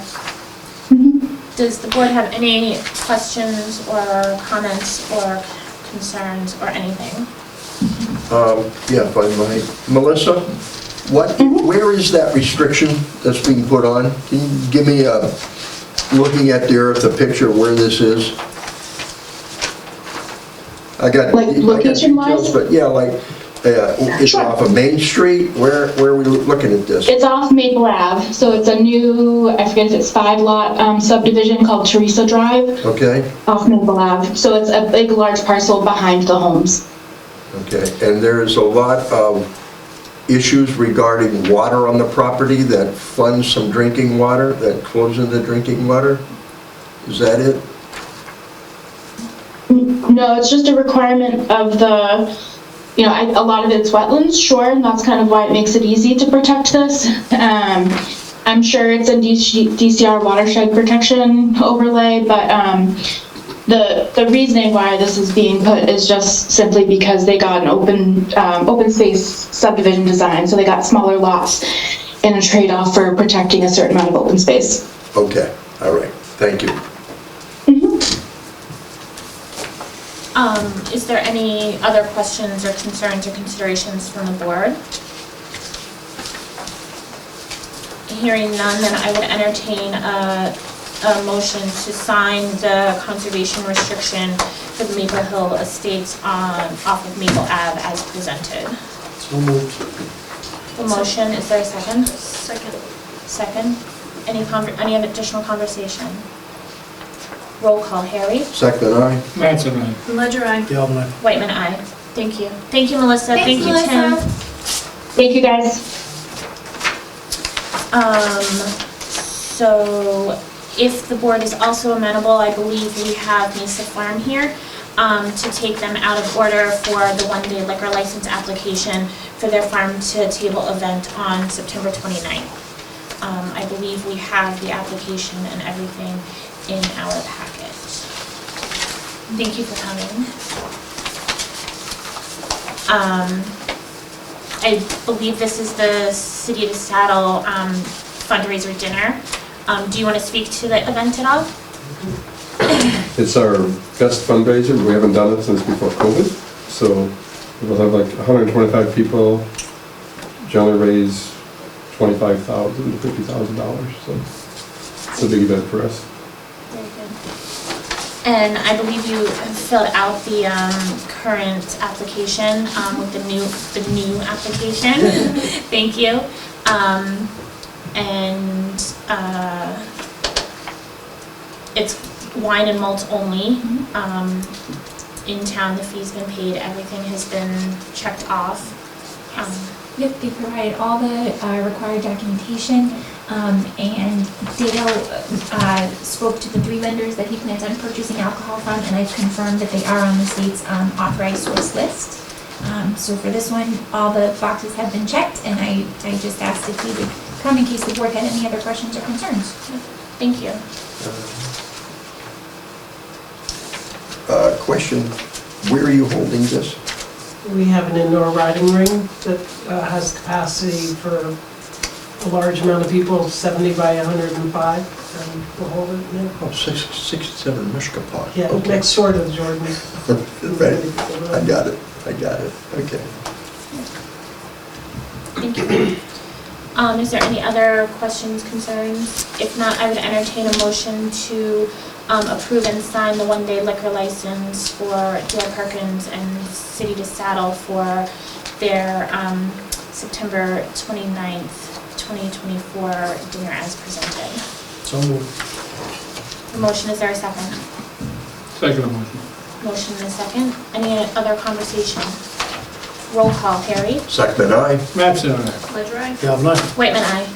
Does the board have any questions or comments or concerns or anything? Yeah, if I might. Melissa, where is that restriction that's being put on? Can you give me looking at the earth, a picture of where this is? I got location-wise? But yeah, it's Sure. off of Main Street. Where are we looking at this? It's off Maple Ave, so it's a new, I forget if it's 5-lot subdivision called Teresa Drive. Okay. Off Maple Ave, so it's a big, large parcel behind the homes. Okay, and there's a lot of issues regarding water on the property that funds some drinking water, that flows into drinking water? Is that it? No, it's just a requirement of the, a lot of it's wetlands, sure, and that's kind of why it makes it easy to protect this. I'm sure it's a DCR watershed protection overlay, but the reasoning why this is being put is just simply because they got an open space subdivision design, so they got smaller lots in a trade-off for protecting a certain amount of open space. Okay, all right, thank you. Is there any other questions or concerns or considerations from the board? Hearing none, then I would entertain a motion to sign the conservation restriction for the Maple Hill Estates off of Maple Ave as presented. So moved. The motion, is there a second? Second. Second. Any additional conversation? Roll call, Harry. Second, aye. Mattson, aye. Ledger, I. Galvin, aye. Whitman, aye. Thank you. Thank you, Melissa. Thanks, Thank you, Tim. Melissa. Thank you, guys. So if the board is also amenable, I believe we have Mesa Farm here to take them out of order for the one-day liquor license application for their farm-to-table event on September 29th. I believe we have the application and everything in our packet. Thank you for coming. I believe this is the City of Saddle fundraiser dinner. Do you want to speak to the event at all? It's our best fundraiser. We haven't done it since before COVID. So we'll have like 125 people, generally raise $25,000 to $50,000. So it's a big event for us. Very good. And I believe you filled out the current application with the new application. Thank you. It's wine and malt only. In town, the fee's been paid, everything has been checked off. Yep, they provided all the required documentation, and Dale spoke to the 3 vendors that he plans on purchasing alcohol from, and I've confirmed that they are on the state's authorized source list. So for this one, all the boxes have been checked, and I just asked if he would come in case the board had any other questions or concerns. Thank you. Question, where are you holding this? We have an indoor riding ring that has capacity for a large amount of people, 70 by 105, and we'll hold it, yeah. Oh, 67 Mishkapog. Yeah, Okay. next door to the Jordan. Right, I got it, okay. Thank you. Is there any other questions, concerns? If not, I would entertain a motion to approve and sign the one-day liquor license for Dale Perkins and City to Saddle for their September 29th, 2024 dinner as presented. So moved. The motion, is there a second? Second motion. Motion and a second. Any other conversation? Roll call, Harry. Second, aye. Mattson, aye. Ledger, I. Galvin, aye. Whitman, aye.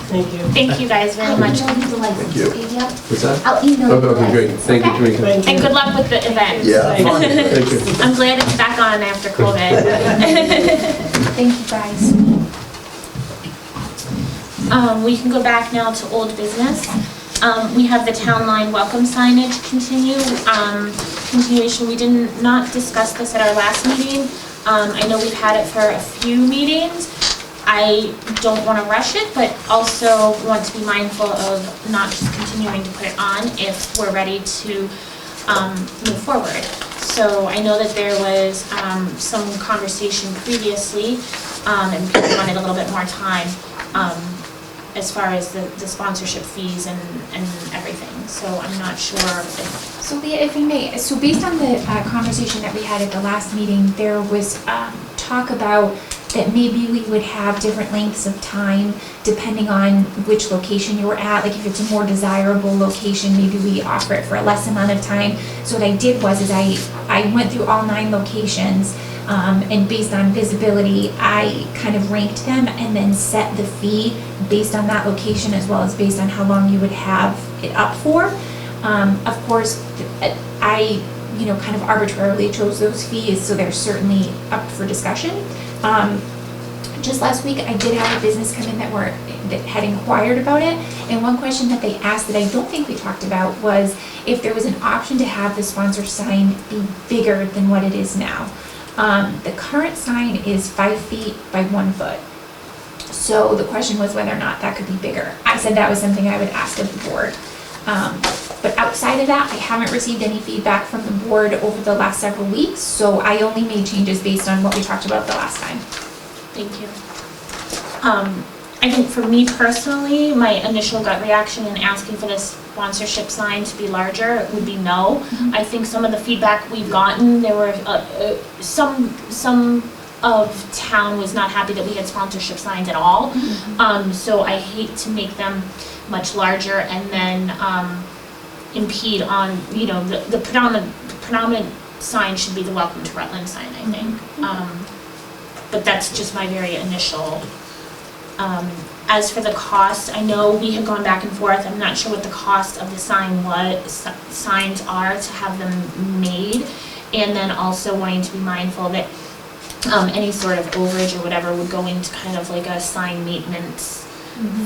Thank you. Thank you guys very much. I'll email you the license, Thank you. baby. Yep. What's that? I'll email you the Okay, great. license, Thank you, okay? Tamika. Thank And you. good luck with the event. Yeah. Thank you. I'm glad it's back on after COVID. Thank you, guys. We can go back now to old business. We have the town line welcome signage continuation. We did not discuss this at our last meeting. I know we've had it for a few meetings. I don't want to rush it, but also want to be mindful of not just continuing to put it on if we're ready to move forward. So I know that there was some conversation previously, and people wanted a little bit more time as far as the sponsorship fees and everything. So I'm not sure if... So Leah, if I may, so based on the conversation that we had at the last meeting, there was talk about that maybe we would have different lengths of time depending on which location you were at. Like if it's a more desirable location, maybe we offer it for a less amount of time. So what I did was I went through all 9 locations, and based on visibility, I kind of ranked them and then set the fee based on that location as well as based on how long you would have it up for. Of course, I kind of arbitrarily chose those fees, so they're certainly up for discussion. Just last week, I did have a business come in that had inquired about it, and one question that they asked that I don't think we talked about was if there was an option to have the sponsor sign be bigger than what it is now. The current sign is 5 feet by 1 foot. So the question was whether or not that could be bigger. I said that was something I would ask of the board. But outside of that, I haven't received any feedback from the board over the last several weeks, so I only made changes based on what we talked about the last time. Thank you. I think for me personally, my initial gut reaction in asking for this sponsorship sign to be larger would be no. I think some of the feedback we've gotten, there were some of town was not happy that we had sponsorship signs at all. So I hate to make them much larger and then impede on, you know, the predominant sign should be the Welcome to Rutland sign, I think. But that's just my very initial. As for the cost, I know we had gone back and forth. I'm not sure what the cost of the signs are to have them made. And then also wanting to be mindful that any sort of overage or whatever would go into kind of like a sign maintenance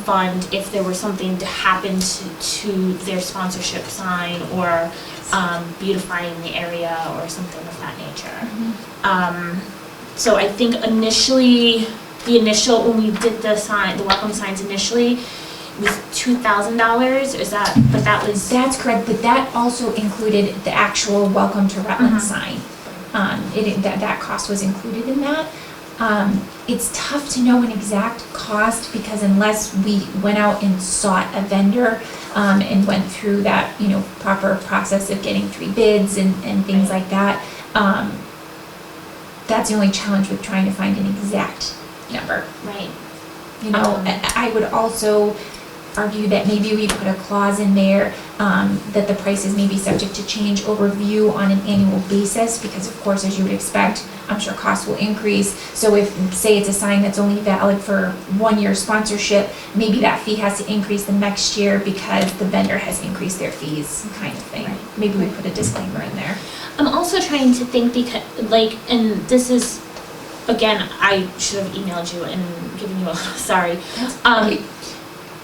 fund if there were something to happen to their sponsorship sign or beautifying the area or something of that nature. So I think initially, when we did the welcome signs initially, was $2,000, is that, but that was. That's correct, but that also included the actual Welcome to Rutland sign. That cost was included in that. It's tough to know an exact cost because unless we went out and sought a vendor and went through that, you know, proper process of getting 3 bids and things like that, that's the only challenge with trying to find an exact number. Right. You know, I would also argue that maybe we put a clause in there that the prices may be subject to change or review on an annual basis because of course, as you would expect, I'm sure costs will increase. So if, say it's a sign that's only valid for 1 year sponsorship, maybe that fee has to increase the next year because the vendor has increased their fees, kind of thing. Right. Maybe we put a disclaimer in there. I'm also trying to think because, like, and this is, again, I should have emailed you and given you a, sorry.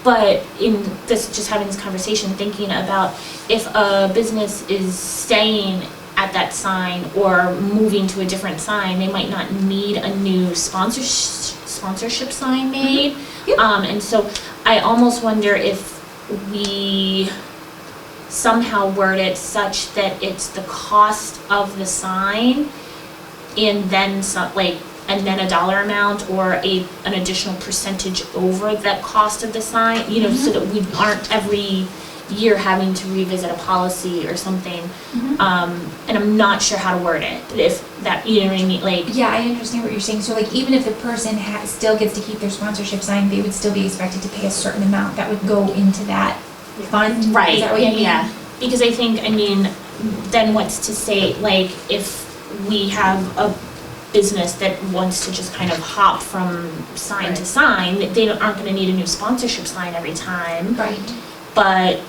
But in this, just having this conversation, thinking about if a business is staying at that sign or moving to a different sign, they might not need a new sponsorship sign made. Yep. And so I almost wonder if we somehow word it such that it's the cost of the sign and then some, like, and then a dollar amount or an additional percentage over that cost of the sign, you know, so that we aren't every year having to revisit a policy or something. And I'm not sure how to word it, if that, you know what I mean, like. Yeah, I understand what you're saying. So like even if the person still gets to keep their sponsorship sign, they would still be expected to pay a certain amount that would go into that fund? Right, Is that what you mean? yeah. Because I think, I mean, then what's to say, like, if we have a business that wants to just kind of hop from sign to sign, they aren't gonna need a new sponsorship sign every time. Right. But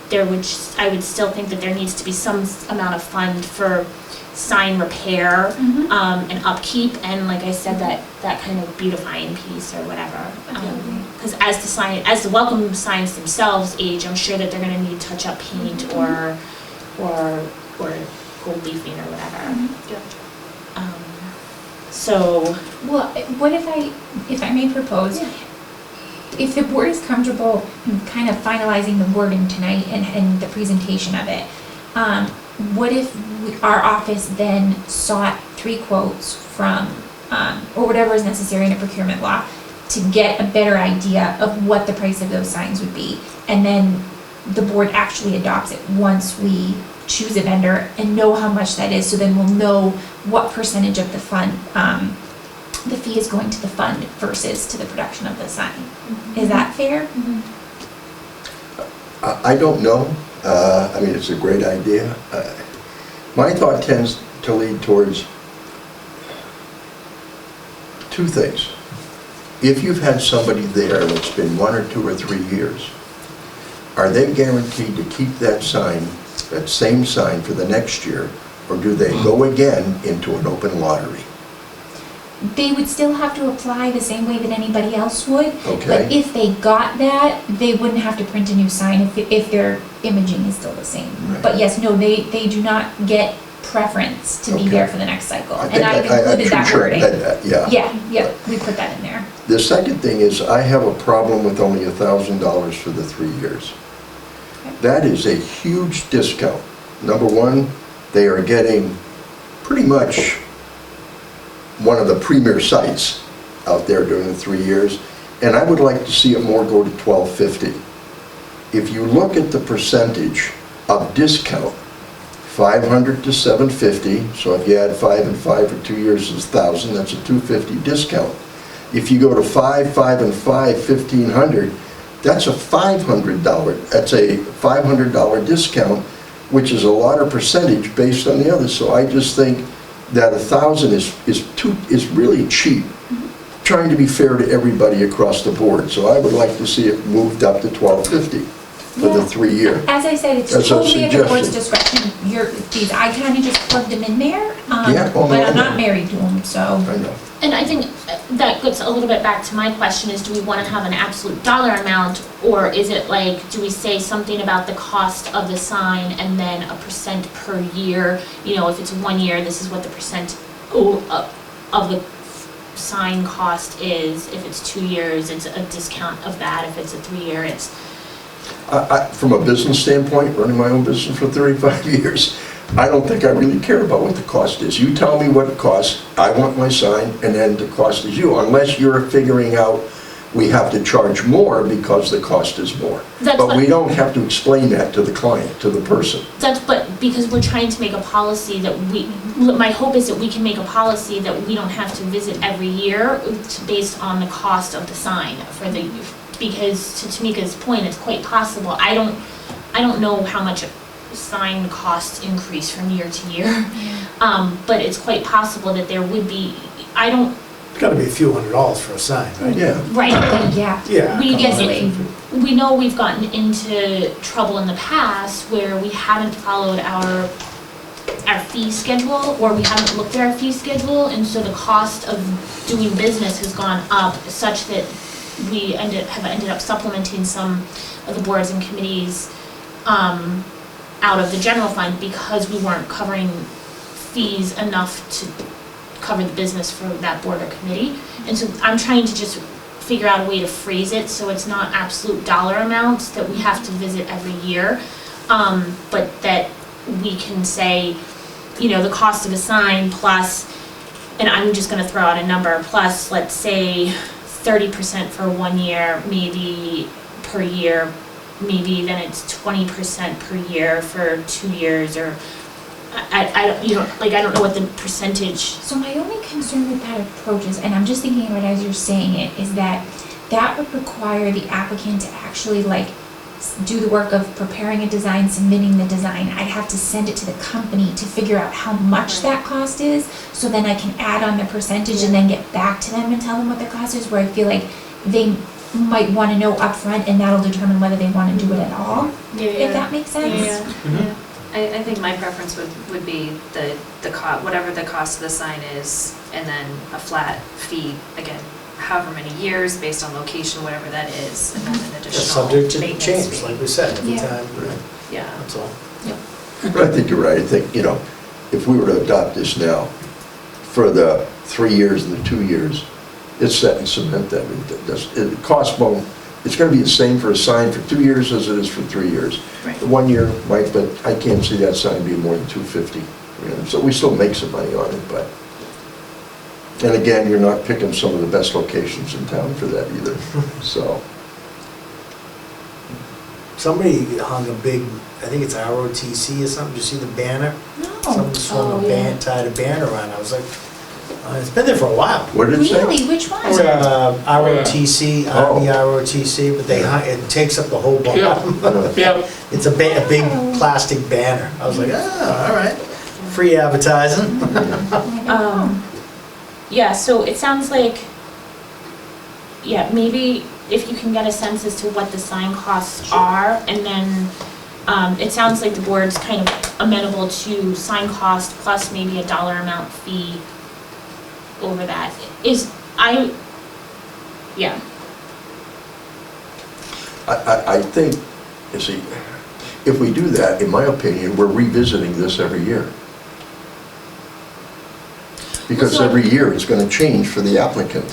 there would, I would still think that there needs to be some amount of fund for sign repair, and upkeep, and like I said, that kind of beautifying piece or whatever. Because as the welcome signs themselves age, I'm sure that they're gonna need touch-up paint or gold leafing or whatever. So. Well, what if I may propose, if the board is comfortable in kind of finalizing the wording tonight and the presentation of it, what if our office then sought 3 quotes from, or whatever is necessary in a procurement law to get a better idea of what the price of those signs would be, and then the board actually adopts it once we choose a vendor and know how much that is, so then we'll know what percentage of the fund, the fee is going to the fund versus to the production of the sign. Is that fair? I don't know. I mean, it's a great idea. My thought tends to lead towards 2 things. If you've had somebody there that's been 1 or 2 or 3 years, are they guaranteed to keep that sign, that same sign for the next year, or do they go again into an open lottery? They would still have to apply the same way that anybody else would. Okay. But if they got that, they wouldn't have to print a new sign if their imaging is still the same. Right. But yes, no, they do not get preference to be Okay. there for the next cycle. I And think I've I'm included that sure wording. yeah. Yeah, we put that in there. The second thing is, I have a problem with only $1,000 for the 3 years. That is a huge discount. Number one, they are getting pretty much one of the premier sites out there during the 3 years, and I would like to see it more go to $1,250. If you look at the percentage of discount, 500 to 750, so if you add 5 and 5 for 2 years is 1,000, that's a 250 discount. If you go to 5, 5 and 5, 1,500, that's a $500, that's a $500 discount which is a lot of percentage based on the others. So I just think that 1,000 is really cheap, trying to be fair to everybody across the board. So I would like to see it moved up to 1,250 for the Yeah. 3-year. As I said, it's That's a totally at the board's suggestion. discretion. I kind of just plugged them in there, Yeah, oh, no, but I I'm know. not married to them, so. I know. And I think that gets a little bit back to my question is, do we want to have an absolute dollar amount? Or is it like, do we say something about the cost of the sign and then a percent per year? You know, if it's 1 year, this is what the percent of the sign cost is. If it's 2 years, it's a discount of that. If it's a 3-year, it's... From a business standpoint, running my own business for 35 years, I don't think I really care about what the cost is. You tell me what it costs, I want my sign, and then the cost is you, unless you're figuring out we have to charge more because the cost is more. That's But what- we don't have to explain that to the client, to the person. But because we're trying to make a policy that my hope is that we can make a policy that we don't have to visit every year based on the cost of the sign for the, because to Tamika's point, it's quite possible, I don't know how much sign costs increase from year to year. But it's quite possible that there would be, It's gotta be a few $100s for a sign, right? Yeah. right, Yeah. Yeah. we get Totally. we know we've gotten into trouble in the past where we haven't followed our fee schedule, or we haven't looked at our fee schedule, and so the cost of doing business has gone up such that we have ended up supplementing some of the boards and committees out of the general fund because we weren't covering fees enough to cover the business for that board or committee. And so I'm trying to just figure out a way to phrase it so it's not absolute dollar amounts that we have to visit every year, but that we can say, you know, the cost of a sign plus, and I'm just gonna throw out a number, plus, let's say 30% for 1 year, maybe per year, maybe then it's 20% per year for 2 years, or I don't, you know, like, I don't know what the percentage. So my only concern with that approach is, and I'm just thinking about it as you're saying it, is that that would require the applicant to actually like do the work of preparing a design, submitting the design. I'd have to send it to the company to figure out how much that cost is, so then I can add on the percentage and then get back to them and tell them what the cost is, where I feel like they might want to know upfront, and that'll determine whether they want to do it at all, if that makes sense. I think my preference would be whatever the cost of the sign is, and then a flat fee, again, however many years, based on location, whatever that is, and then an additional Just subject to maintenance change, fee. like we said, every Yeah. time, Yeah. that's all. But I think you're right. I think, you know, if we were to adopt this now for the 3 years and the 2 years, it's set in cement that it costs more. It's going to be the same for a sign for 2 years as it is for 3 years. Right. The 1 year might, but I can't see that sign being more than $250. You know, so we still make some money on it, but. And again, you're not picking some of the best locations in town for that either, so. Somebody hung a big, I think it's ROTC or something, did you see the banner? Someone swung tied a banner around, I was like, it's been there for a while. What did it say? Really? Which one? ROTC, Army ROTC, but it takes up the whole bottom. Yeah, It's a big plastic banner. I was like, oh, all right, free advertising. Yeah, so it sounds like, yeah, maybe if you can get a sense as to what the sign costs are, and then it sounds like the board's kind of amenable to sign cost plus maybe a dollar amount fee over that. Yeah. I think, you see, if we do that, in my opinion, we're revisiting this every year. Because every year it's going to change for the applicant.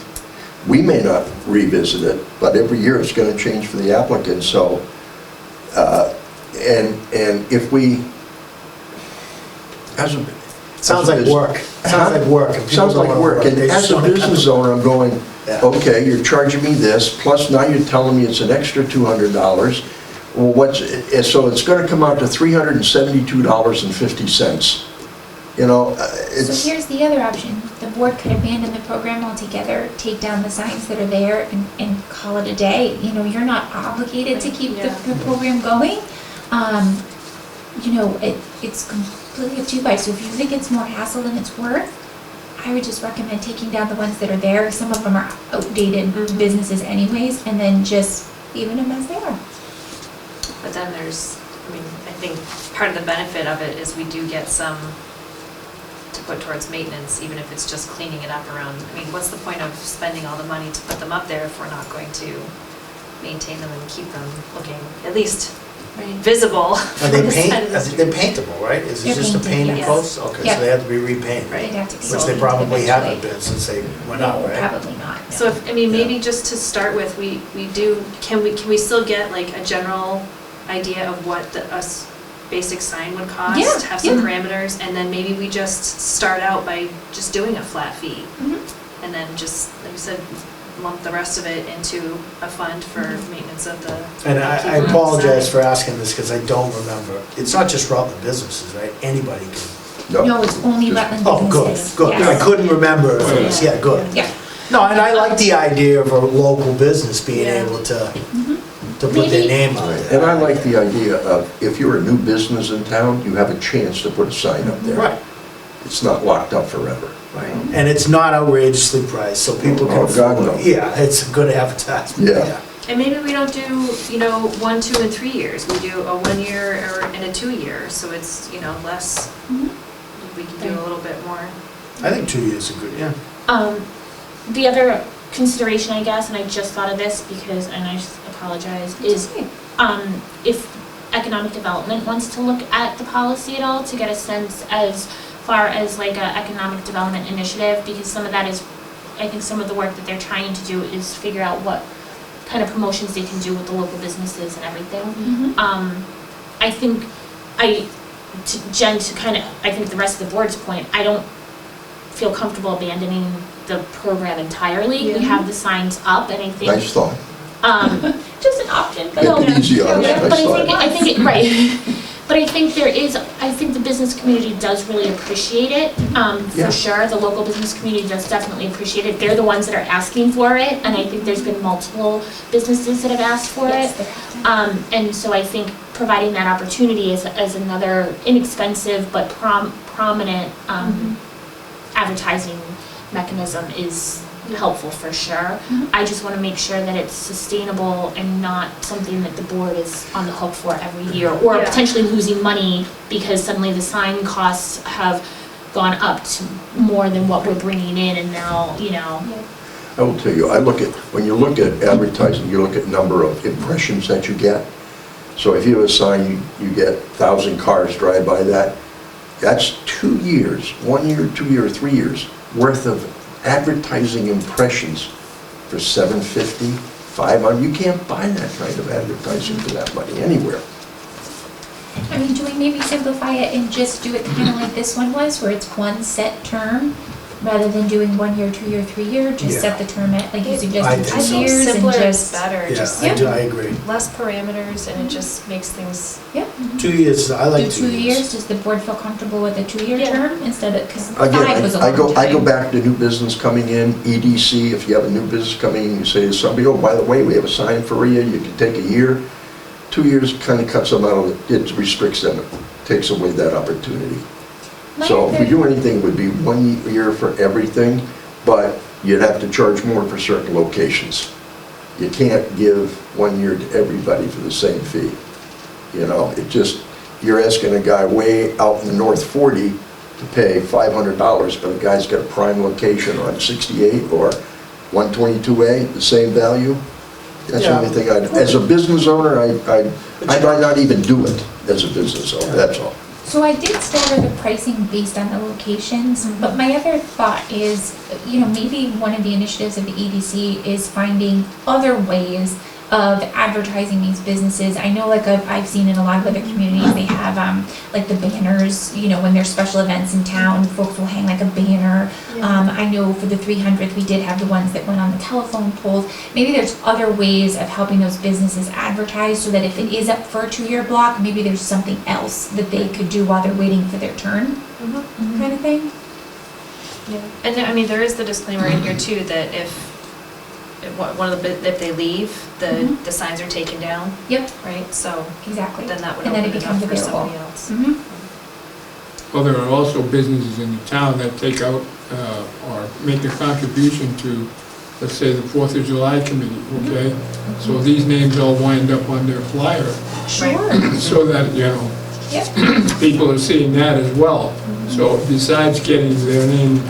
We may not revisit it, but every year it's going to change for the applicant, so, and if we, Sounds like work. Sounds like work. and people Sounds don't like wanna work, and They just as a wanna come business to- owner, I'm going, Yeah. okay, you're charging me this, plus now you're telling me it's an extra $200. Well, so it's gonna come out to $372.50. You know, So here's the other option. The board could abandon the program altogether, take down the signs that are there, and call it a day. You know, you're not obligated to keep the program going. you know, it's completely up to you guys. So if you think it's more hassle than it's worth, I would just recommend taking down the ones that are there. Some of them are outdated businesses anyways, and then just leaving them as they are. But then there's, I mean, I think part of the benefit of it is we do get some to put towards maintenance, even if it's just cleaning it up around, I mean, what's the point of spending all the money to put them up there if we're not going to maintain them and keep them looking at least visible? Are they they're paintable, right? Is They're it just a painted, painted yes. post? Okay, Yeah. so they have to be repainted. Right. They'd have to be Which they painted probably haven't eventually. been since they went No, out, right? probably not. no. So if, I mean, maybe just to start with, we do, can we still get like a general idea of what a basic sign would cost? Yeah, Have some yeah. parameters, and then maybe we just start out by just doing a flat fee. Mhm. And then just, like you said, lump the rest of it into a fund for maintenance of the. And I upkeep on the apologize side. for asking this because I don't remember. It's not just Rutland businesses, right? Anybody can. No, it's only Just- Rutland Oh, good, businesses. good. I Yes. couldn't remember if it was, yeah, good. Yeah. No, and I like the idea of a local business being Yeah. able to Mhm. put their Maybe- name on it. And I like the idea of, if you're a new business in town, you have a chance to put a sign up there. Right, It's not locked up forever. right. And it's not outrageously priced, so people can Oh, God, afford no. it. Yeah, it's a good advertisement. Yeah. And maybe we don't do, 1, 2, and 3 years. We do a 1 year or and a 2 year, so it's, less. Mhm. We can do a little bit more. I think 2 years is good, yeah. The other consideration, I guess, and I just thought of this because, and I just apologize, is Okay. if economic development wants to look at the policy at all to get a sense as far as like a economic development initiative, because some of that is, I think some of the work that they're trying to do is figure out what kind of promotions they can do with the local businesses and everything. Mhm. I think Jen, to kind of, I think the rest of the board's point, I don't feel comfortable abandoning the program entirely. We Yeah. have the signs up, and I think, Nice thought. just an option, but Make it easy on us, but nice I thought. think, right. But I think I think the business community does really appreciate it, Yeah. for sure. The local business community does definitely appreciate it. They're the ones that are asking for it, and I think there's been multiple businesses that have asked for it. Yes, they have to. And so I think providing that opportunity as another inexpensive but prominent advertising mechanism is helpful for sure. Mhm. I just want to make sure that it's sustainable and not something that the board is on the hook for every year, or Yeah. potentially losing money because suddenly the sign costs have gone up to more than what we're bringing in, and now, I will tell you, when you look at advertising, you look at number of impressions that you get. So if you have a sign, you get 1,000 cars drive by that, that's 2 years, 1 year, 2 year, 3 years worth of advertising impressions for $750, $500. You can't buy that kind of advertising for that money anywhere. I mean, do we maybe simplify it and just do it kind of like this one was, where it's one set term, rather than doing 1 year, 2 year, 3 year? Just set the term at, like you I suggested, think 2 so. years and Simpler is just. better, Yeah, just I agree. less parameters, and it just makes things. Yeah. 2 years, I like Do 2 2 years, does the board feel comfortable with a 2 year Yeah. term instead of, because 5 Again, was a I long go time. back to new business coming in, EDC, if you have a new business coming in, you say to somebody, oh, by the way, we have a sign for you, you can take a year. 2 years kind of cuts them out, it restricts them, it takes away that opportunity. My So if we other- do anything, it would be 1 year for everything, but you'd have to charge more for certain locations. You can't give 1 year to everybody for the same fee. You're asking a guy way out in the North 40 to pay $500, but the guy's got a prime location on 68 or 122A, the same value. That's the Yeah. only thing as a business owner, I might not even do it as a business owner, that's all. So I did stagger the pricing based on the locations, but my other thought is, maybe one of the initiatives of the EDC is finding other ways of advertising these businesses. I know, like I've seen in a lot of other communities, they have like the banners, when there's special events in town, folks will hang like a banner. I know for the 300th, we did have the ones that went on the telephone poles. Maybe there's other ways of helping those businesses advertise, so that if it is up for a 2 year block, maybe there's something else that they could do while they're waiting for their turn, kind of thing. And I mean, there is the disclaimer in here too, that if one of the, if they leave, the signs are taken down, Yep, right? So exactly. then that would And then open it it up becomes for available. somebody else. Mhm. Well, there are also businesses in the town that take out or make a contribution to, let's say, the 4th of July committee, okay? So these names all wind up on their flyer, Sure. so that, you know, Yep. people are seeing that as well. So besides getting their name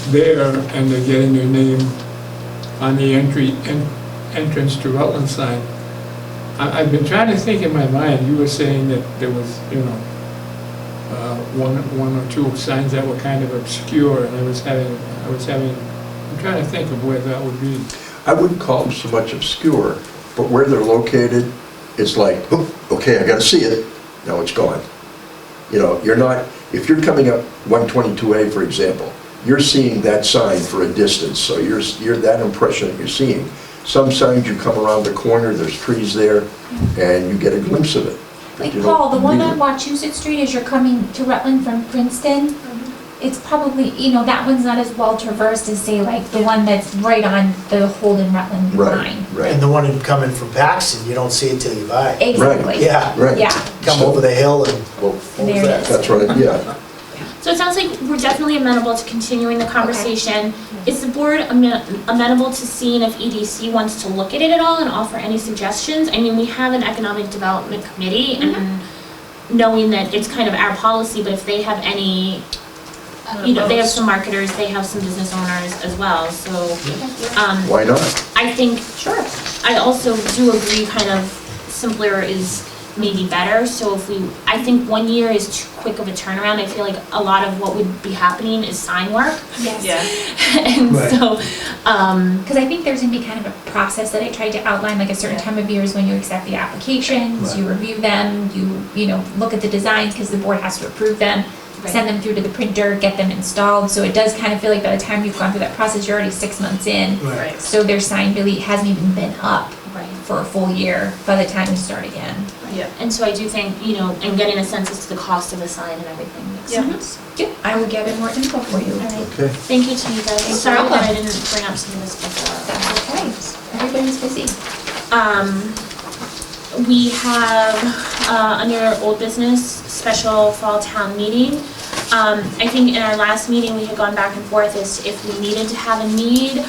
there, and they're getting their name on the entrance to Rutland sign, I've been trying to think in my mind, you were saying that there was, you know, one or two signs that were kind of obscure, and I'm trying to think of where that would be. I wouldn't call them so much obscure, but where they're located, it's like, "Oh, okay, I gotta see it, now it's gone." You know, you're not, if you're coming up 122A, for example, you're seeing that sign for a distance, so you're that impression that you're seeing. Some signs, you come around the corner, there's trees there, and you get a glimpse of it. But Like you don't Paul, the one read on it. Wachusett Street as you're coming to Rutland from Princeton, it's probably, you know, that one's not as well traversed as say like the one that's right on the Holden Rutland Right, line. And right, the one coming from Paxton, you don't see it till you buy it. Exactly. Yeah, right. Yeah, come over the hill and. Well, And there it is. that's right, yeah. So it sounds like we're definitely amenable to continuing the conversation. Is the board amenable to seeing if EDC wants to look at it at all and offer any suggestions? I mean, we have an economic development committee, and knowing that it's kind of our policy, but if they have any, you know, they have some marketers, they have some business owners as well, so, Why not? I think, sure, I also do agree kind of simpler is maybe better, so if I think 1 year is too quick of a turnaround. I feel like a lot of what would be happening is sign work. yes. Yeah. And Right. so, Because I think there's gonna be kind of a process that I tried to outline, like a certain time of year is when you accept the applications, you review them, you know, look at the designs, because the board has to approve them, send them through to the printer, get them installed, so it does kind of feel like by the time you've gone through that process, you're already 6 months in. Right. So their sign really hasn't even been up right. for a full year by the time you start again. Yeah. And so I do think, you know, and getting a sense as to the cost of the sign and everything makes Yeah. sense. Yep, I will gather more info for you. All right. Okay. Thank you to you guys. You're Sorry that welcome. I didn't bring up some of this before. That's okay, everybody's busy. We have, under old business, special fall town meeting. I think in our last meeting, we had gone back and forth as if we needed to have a need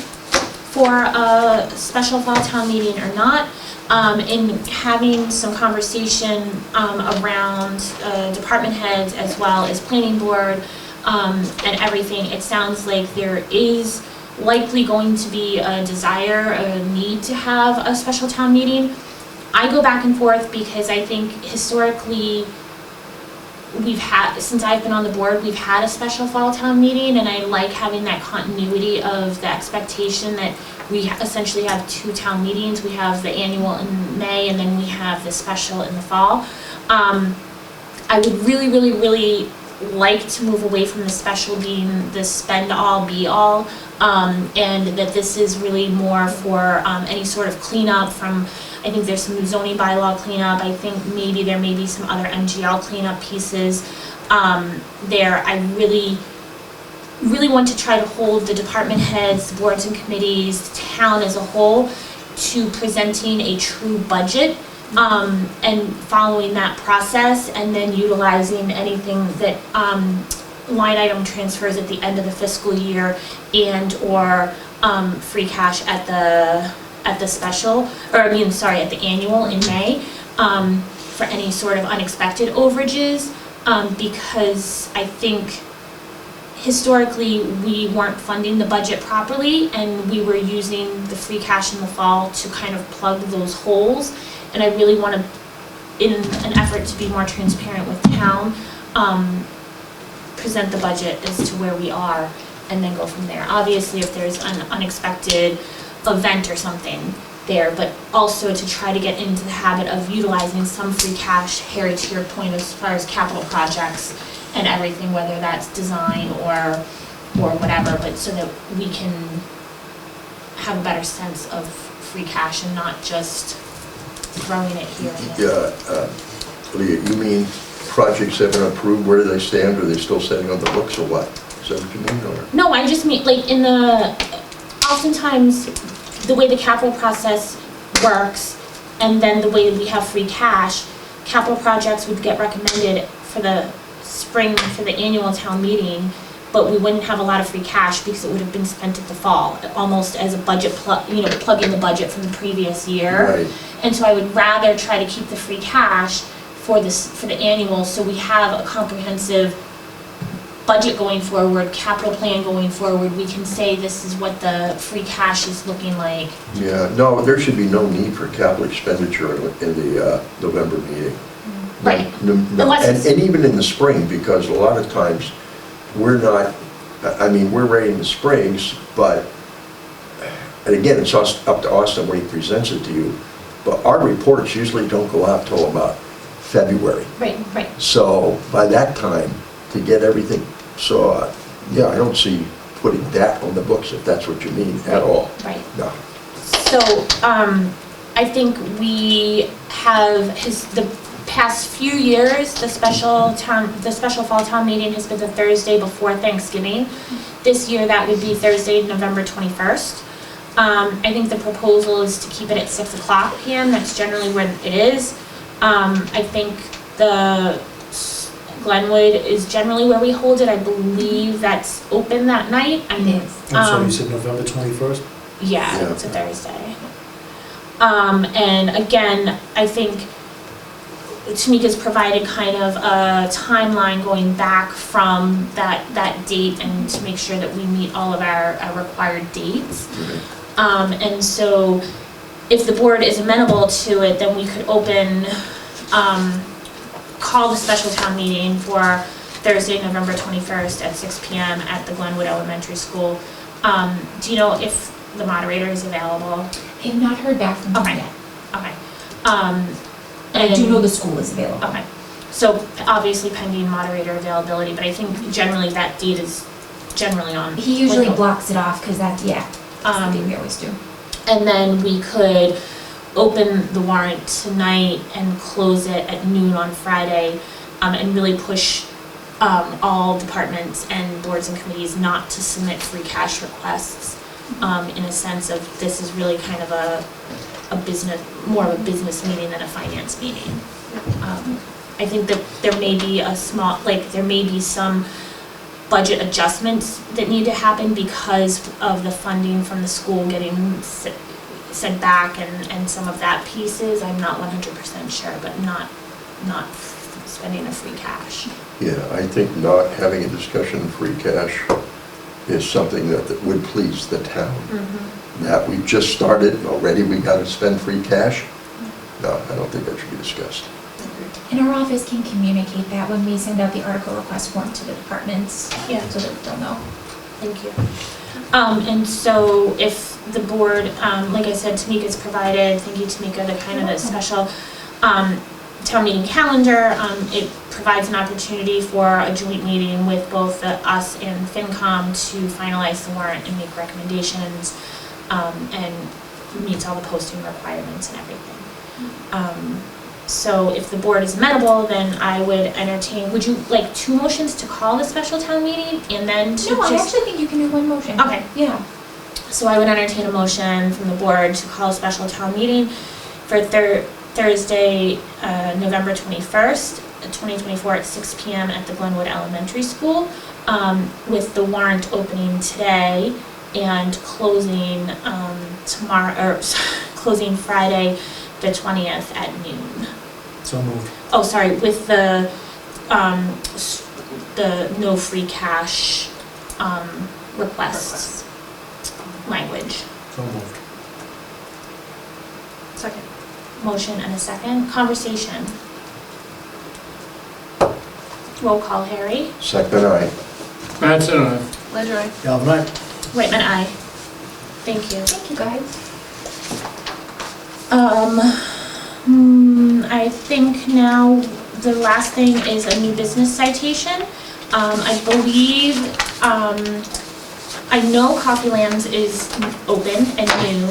for a special fall town meeting or not. In having some conversation, around, department heads as well as planning board, and everything, it sounds like there is likely going to be a desire, a need to have a special town meeting. I go back and forth because I think historically, since I've been on the board, we've had a special fall town meeting, and I like having that continuity of the expectation that we essentially have 2 town meetings. We have the annual in May, and then we have the special in the fall. I would really, really, really like to move away from the special being the spend-all, be-all, and that this is really more for any sort of cleanup from, I think there's some zoning bylaw cleanup, I think maybe there may be some other MGL cleanup pieces there. I really want to try to hold the department heads, boards and committees, town as a whole, to presenting a true budget, and following that process, and then utilizing anything that line item transfers at the end of the fiscal year and or free cash at the special, or at the annual in May, for any sort of unexpected overages, because I think historically, we weren't funding the budget properly, and we were using the free cash in the fall to kind of plug those holes. And I really want to, in an effort to be more transparent with town, present the budget as to where we are, and then go from there. Obviously, if there's an unexpected event or something there, but also to try to get into the habit of utilizing some free cash, Harry, to your point, as far as capital projects and everything, whether that's design or whatever, but so that we can have a better sense of free cash and not just throwing it here and there. Yeah, Leah, you mean projects have been approved, where do they stand, are they still sitting on the books or what? Is that what you mean, or? No, I just mean, like, oftentimes, the way the capital process works, and then the way we have free cash, capital projects would get recommended for the spring, for the annual town meeting, but we wouldn't have a lot of free cash because it would have been spent at the fall, almost as a budget plug in the budget from the previous year. Right. And so I would rather try to keep the free cash for the annual, so we have a comprehensive budget going forward, capital plan going forward. We can say this is what the free cash is looking like. Yeah, no, there should be no need for capital expenditure in the November meeting. Right. No, Unless it's- and even in the spring, because a lot of times, we're not, I mean, we're ready in the springs, but, and again, it's up to Austin when he presents it to you, but our reports usually don't go out till about February. Right. So by that time, to get everything, so, yeah, I don't see putting that on the books, if that's what you mean, at all. Right. No. So, I think we have the past few years, the special fall town meeting has been the Thursday before Thanksgiving. This year, that would be Thursday, November 21st. I think the proposal is to keep it at 6:00 p.m. That's generally where it is. I think the Glenwood is generally where we hold it. I believe that's open that night. It is. I'm sorry, you said November 21st? Yeah, Yeah. it's a Thursday. And again, I think Tamika's provided kind of a timeline going back from that date and to make sure that we meet all of our required dates. And so if the board is amenable to it, then we could call the special town meeting for Thursday, November 21st at 6 p.m. at the Glenwood Elementary School. Do you know if the moderator is available? I have not heard back from them Okay. yet. Okay. I do know the school is available. Okay. So obviously pending moderator availability, but I think generally that date is generally on. He usually like, blocks it off because that's the date we always do. And then we could open the warrant tonight and close it at noon on Friday, and really push all departments and boards and committees not to submit free cash requests, in a sense of this is really kind of more of a business meeting than a finance meeting. I think that there may be there may be some budget adjustments that need to happen because of the funding from the school getting sent back and some of that pieces. I'm not 100% sure, but not spending the free cash. Yeah, I think not having a discussion of free cash is something that would please the town. That we've just started, already we got to spend free cash. No, I don't think that should be discussed. And our office can communicate that when we send out the article request form to the departments. Yeah. So that they'll know. Thank you. And so if the board, like I said, Tamika's provided, thank you Tamika, the kind of the special town meeting calendar. It provides an opportunity for a joint meeting with both us and FinCom to finalize the warrant and make recommendations, and meets all the posting requirements and everything. So if the board is amenable, then I would entertain, would you like 2 motions to call the special town meeting and then to No, I just? actually think you can do one motion. Okay. Yeah. So I would entertain a motion from the board to call a special town meeting for Thursday, November 21st, 2024 at 6 p.m. at the Glenwood Elementary School, with the warrant opening today and closing closing Friday, the 20th at noon. So moved. Oh, sorry, with the no free cash request language. So moved. Second. Motion and a second. Conversation. Roll call, Harry. Second, aye. Mattson, aye. Ledger, aye. Galvin, aye. Whitman, aye. Thank you. Thank you, guys. I think now the last thing is a new business citation. I believe, I know Coffee Lands is open and new.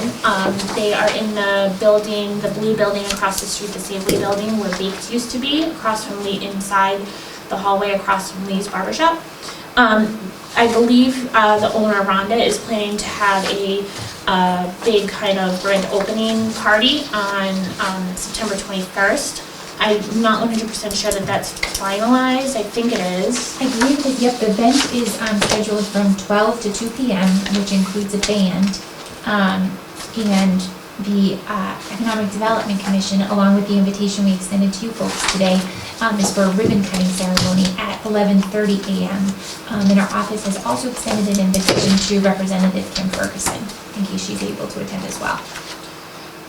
They are in the building, the blue building across the street, the Safeway building where Baked used to be, across from Lee, inside the hallway across from Lee's Barber Shop. I believe the owner, Rhonda, is planning to have a big kind of grand opening party on September 21st. I'm not 100% sure that that's finalized. I think it is. I believe that, yep, the event is scheduled from 12 to 2 p.m., which includes a band. And the Economic Development Commission, along with the invitation we extended to you folks today, is for a ribbon cutting ceremony at 11:30 a.m. And our office has also extended an invitation to Representative Kim Ferguson, in case she's able to attend as well.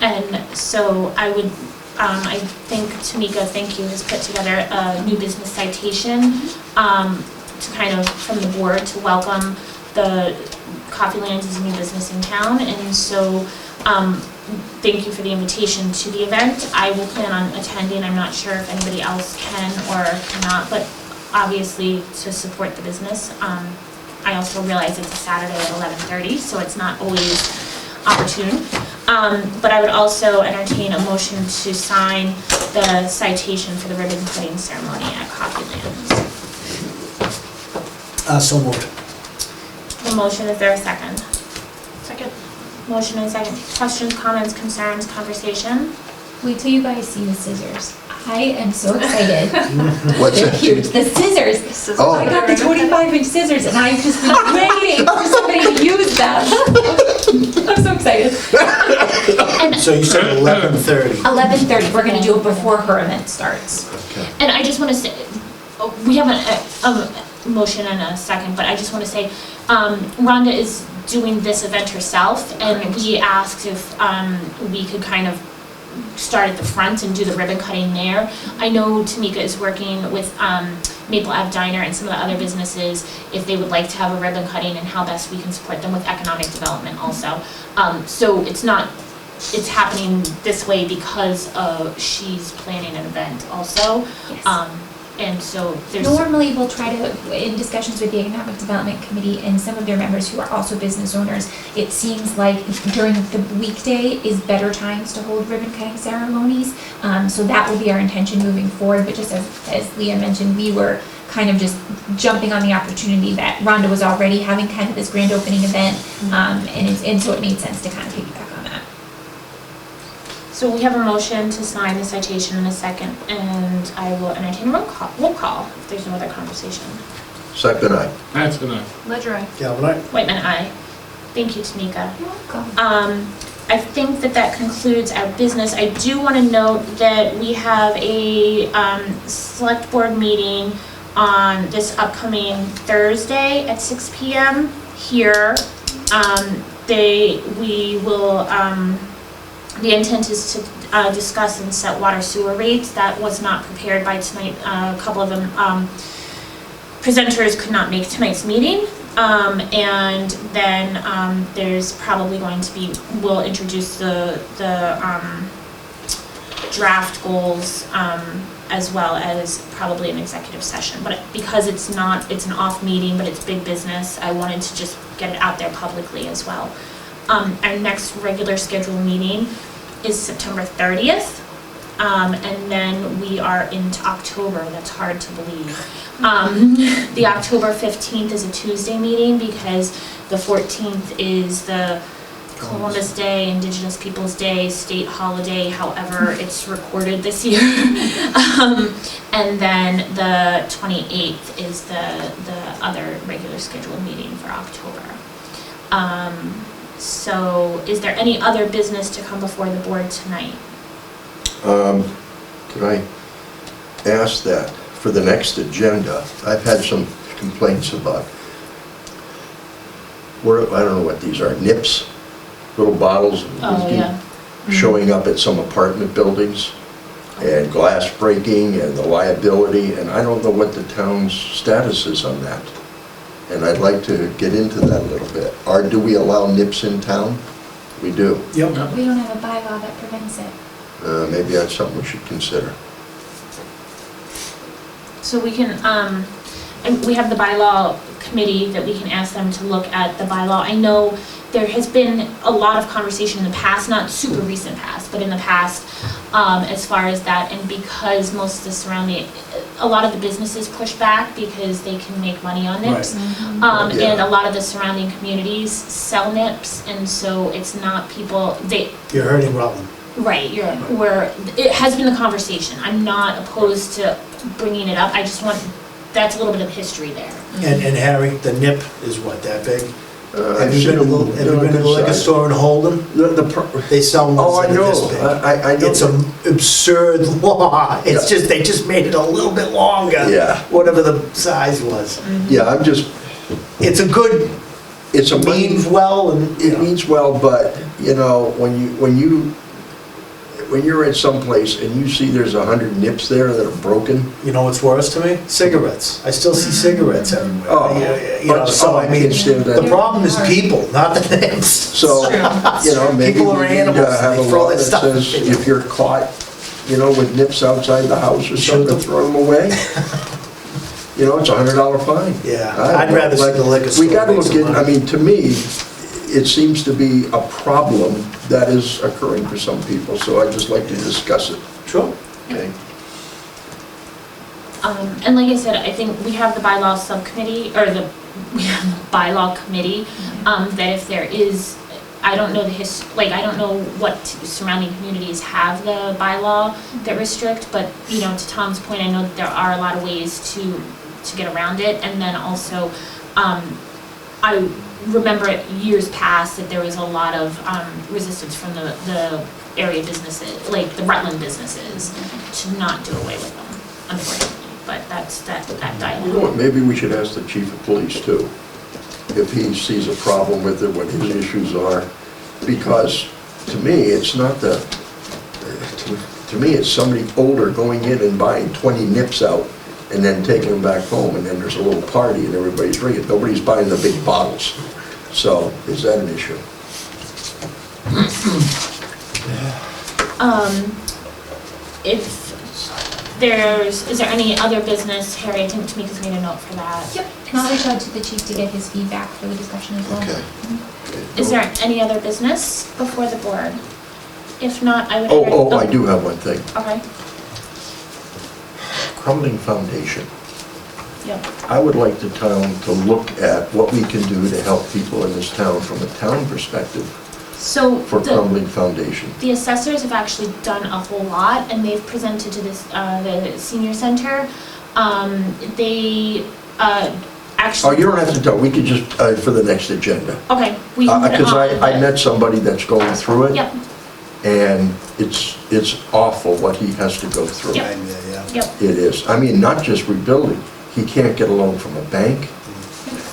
And so I would, I think Tamika, thank you, has put together a new business citation to kind of, from the board, to welcome the Coffeeland as a new business in town. And so thank you for the invitation to the event. I will plan on attending. I'm not sure if anybody else can or cannot, but obviously to support the business. I also realize it's a Saturday at 11:30, so it's not always opportune. But I would also entertain a motion to sign the citation for the ribbon cutting ceremony at Coffeeland. So moved. The motion, is there a second? Second. Motion and second. Questions, comments, concerns, conversation? Wait till you guys see the scissors. I am so excited. What's They're that? huge. The scissors. Oh. I got the 25-inch scissors, and I've just been waiting for somebody to use them. I'm so excited. So you said 11:30. 11:30. We're going to do it before her event starts. Okay. And I just want to say, we have a motion and a second, but I just want to say, Rhonda is doing this event herself, and we asked if we could kind of start at the front and do the ribbon cutting there. I know Tamika is working with Maple Ave Diner and some of the other businesses if they would like to have a ribbon cutting and how best we can support them with economic development also. So it's happening this way because she's planning an event also. Yes. And so there's... Normally, we'll try to, in discussions with the Economic Development Committee and some of their members who are also business owners, it seems like during the weekday is better times to hold ribbon cutting ceremonies. So that will be our intention moving forward. But just as Leah mentioned, we were kind of just jumping on the opportunity that Rhonda was already having kind of this grand opening event. And so it made sense to kind of piggyback on that. So we have a motion to sign the citation in a second, and I will entertain a roll call if there's no other conversation. Second, aye. That's enough. Ledger I. Galvin, aye. Whitman, aye. Thank you, Tamika. You're welcome. I think that concludes our business. I do want to note that we have a select board meeting on this upcoming Thursday at 6 p.m. here. The intent is to discuss and set water sewer rates. That was not prepared by tonight. A couple of them presenters could not make tonight's meeting. And then there's probably going to be, we'll introduce the draft goals as well as probably an executive session. But because it's an off meeting, but it's big business, I wanted to just get it out there publicly as well. Our next regular scheduled meeting is September 30th, and then we are into October. That's hard to believe. The October 15th is a Tuesday meeting because the 14th is the Columbus Day, Indigenous Peoples Day, state holiday, however it's recorded this year. And then the 28th is the other regular scheduled meeting for October. So is there any other business to come before the board tonight? Could I ask that for the next agenda? I've had some complaints about, I don't know what these are, nips, little bottles. Oh, yeah. Showing up at some apartment buildings, and glass breaking and the liability, and I don't know what the town's status is on that. And I'd like to get into that a little bit. Do we allow nips in town? We do. Yep. We don't have a bylaw that prevents it. Maybe that's something we should consider. So we can, and we have the bylaw committee that we can ask them to look at the bylaw. I know there has been a lot of conversation in the past, not super recent past, but in the past, as far as that, and because most of the surrounding a lot of the businesses push back because they can make money on nips. Yeah. And a lot of the surrounding communities sell nips, and so it's not people, You're hurting Rutland. right, where, it has been the conversation. I'm not opposed to bringing it up, I just want, that's a little bit of history there. And Harry, the nip is what, that big? I've Have you seen been to them, the, have you been to the liquor store in Holden? They sell Oh, ones I that are this know, big. I know. It's an absurd law. It's Yeah. just, they just made it a little bit longer. Yeah. Whatever the size was. Yeah, I'm just, It's a good, it's a means well and, you It know. means well, but, you know, when you're at some place and you see there's 100 nips there that are broken, You know what's worse to me? Cigarettes. I still see cigarettes everywhere. Oh, You know, so I I mean, can't stand that. the problem is people, not the nips. so, you know, maybe People we are need animals, to have a they throw law that that stuff. says if you're caught, you know, with nips outside the house or Shoot something, them. throw them away. You know, it's a $100 fine. Yeah, I don't I'd know, rather see like, the liquor We store gotta make look some in, I money. mean, to me, it seems to be a problem that is occurring for some people, so I'd just like to discuss it. Sure. Okay. And like I said, I think we have the bylaw subcommittee, or we have the bylaw committee, that if there is, I don't know I don't know what surrounding communities have the bylaw that restrict, but, you know, to Tom's point, I know that there are a lot of ways to get around it, and then also, I remember years past that there was a lot of, resistance from the area businesses, like the Rutland businesses, to not do away with them, unfortunately. But that's that You know dialogue. what, maybe we should ask the chief of police too, if he sees a problem with it, what his issues are. Because to me, it's not to me, it's somebody older going in and buying 20 nips out and then taking them back home, and then there's a little party and everybody's drinking. Nobody's buying the big bottles. So is that an issue? If is there any other business, Harry, I think Tamika's made a note for that. Yep, and I'll reach out to the chief to get his feedback for the discussion as well. Okay. Is there any other business before the board? If not, I would. Oh, I do have one thing. Okay, Crumbling Foundation. yep. I would like the town to look at what we can do to help people in this town from a town perspective So for Crumbling Foundation. the assessors have actually done a whole lot, and they've presented to this, the senior center. They, actually. Oh, you don't have to tell, we could just, for the next agenda. Okay, we can put it Because on. I met somebody that's going through it. Yep, And it's awful what he has to go through. Yep. Yeah. yep, It is. I mean, not just rebuilding. He can't get a loan from a bank.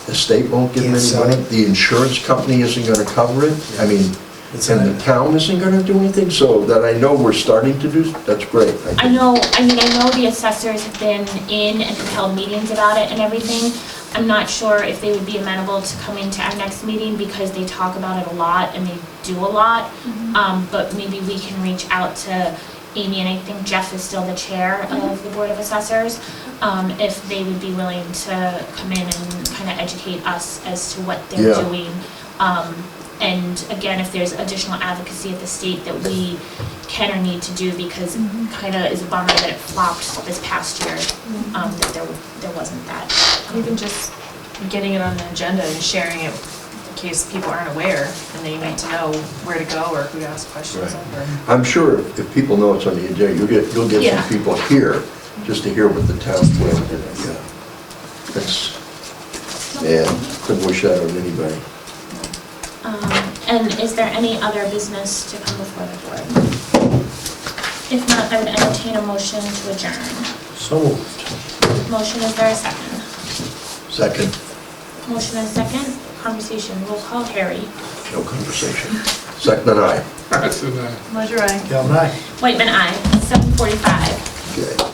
The state won't give him Can't any sell money. it. The insurance company isn't gonna cover it. I mean, It's and a- the town isn't gonna do anything, so that I know we're starting to do, that's great. I know the assessors have been in and have held meetings about it and everything. I'm not sure if they would be amenable to coming to our next meeting because they talk about it a lot and they do a lot. But maybe we can reach out to Amy, and I think Jeff is still the chair of the Board of Assessors, if they would be willing to come in and kind of educate us as to what they're Yeah. doing. And again, if there's additional advocacy at the state that we can or need to do, because kind of is a bummer that it flopped this past year, that there wasn't that. Even just getting it on the agenda and sharing it in case people aren't aware and they need to know where to go or who to ask questions Right. of. I'm sure if people know it's on the agenda, you'll get Yeah. some people here just to hear what the town's doing. Yeah. That's, yeah, couldn't wish that on anybody. And is there any other business to come before the board? If not, I would entertain a motion to adjourn. So moved. Motion, is there a second? Second, Motion and second, conversation, roll call, Harry. no conversation. Second and I. That's a, Ledger, aye. Galvin, aye. Whitman, aye, 7:45. Okay.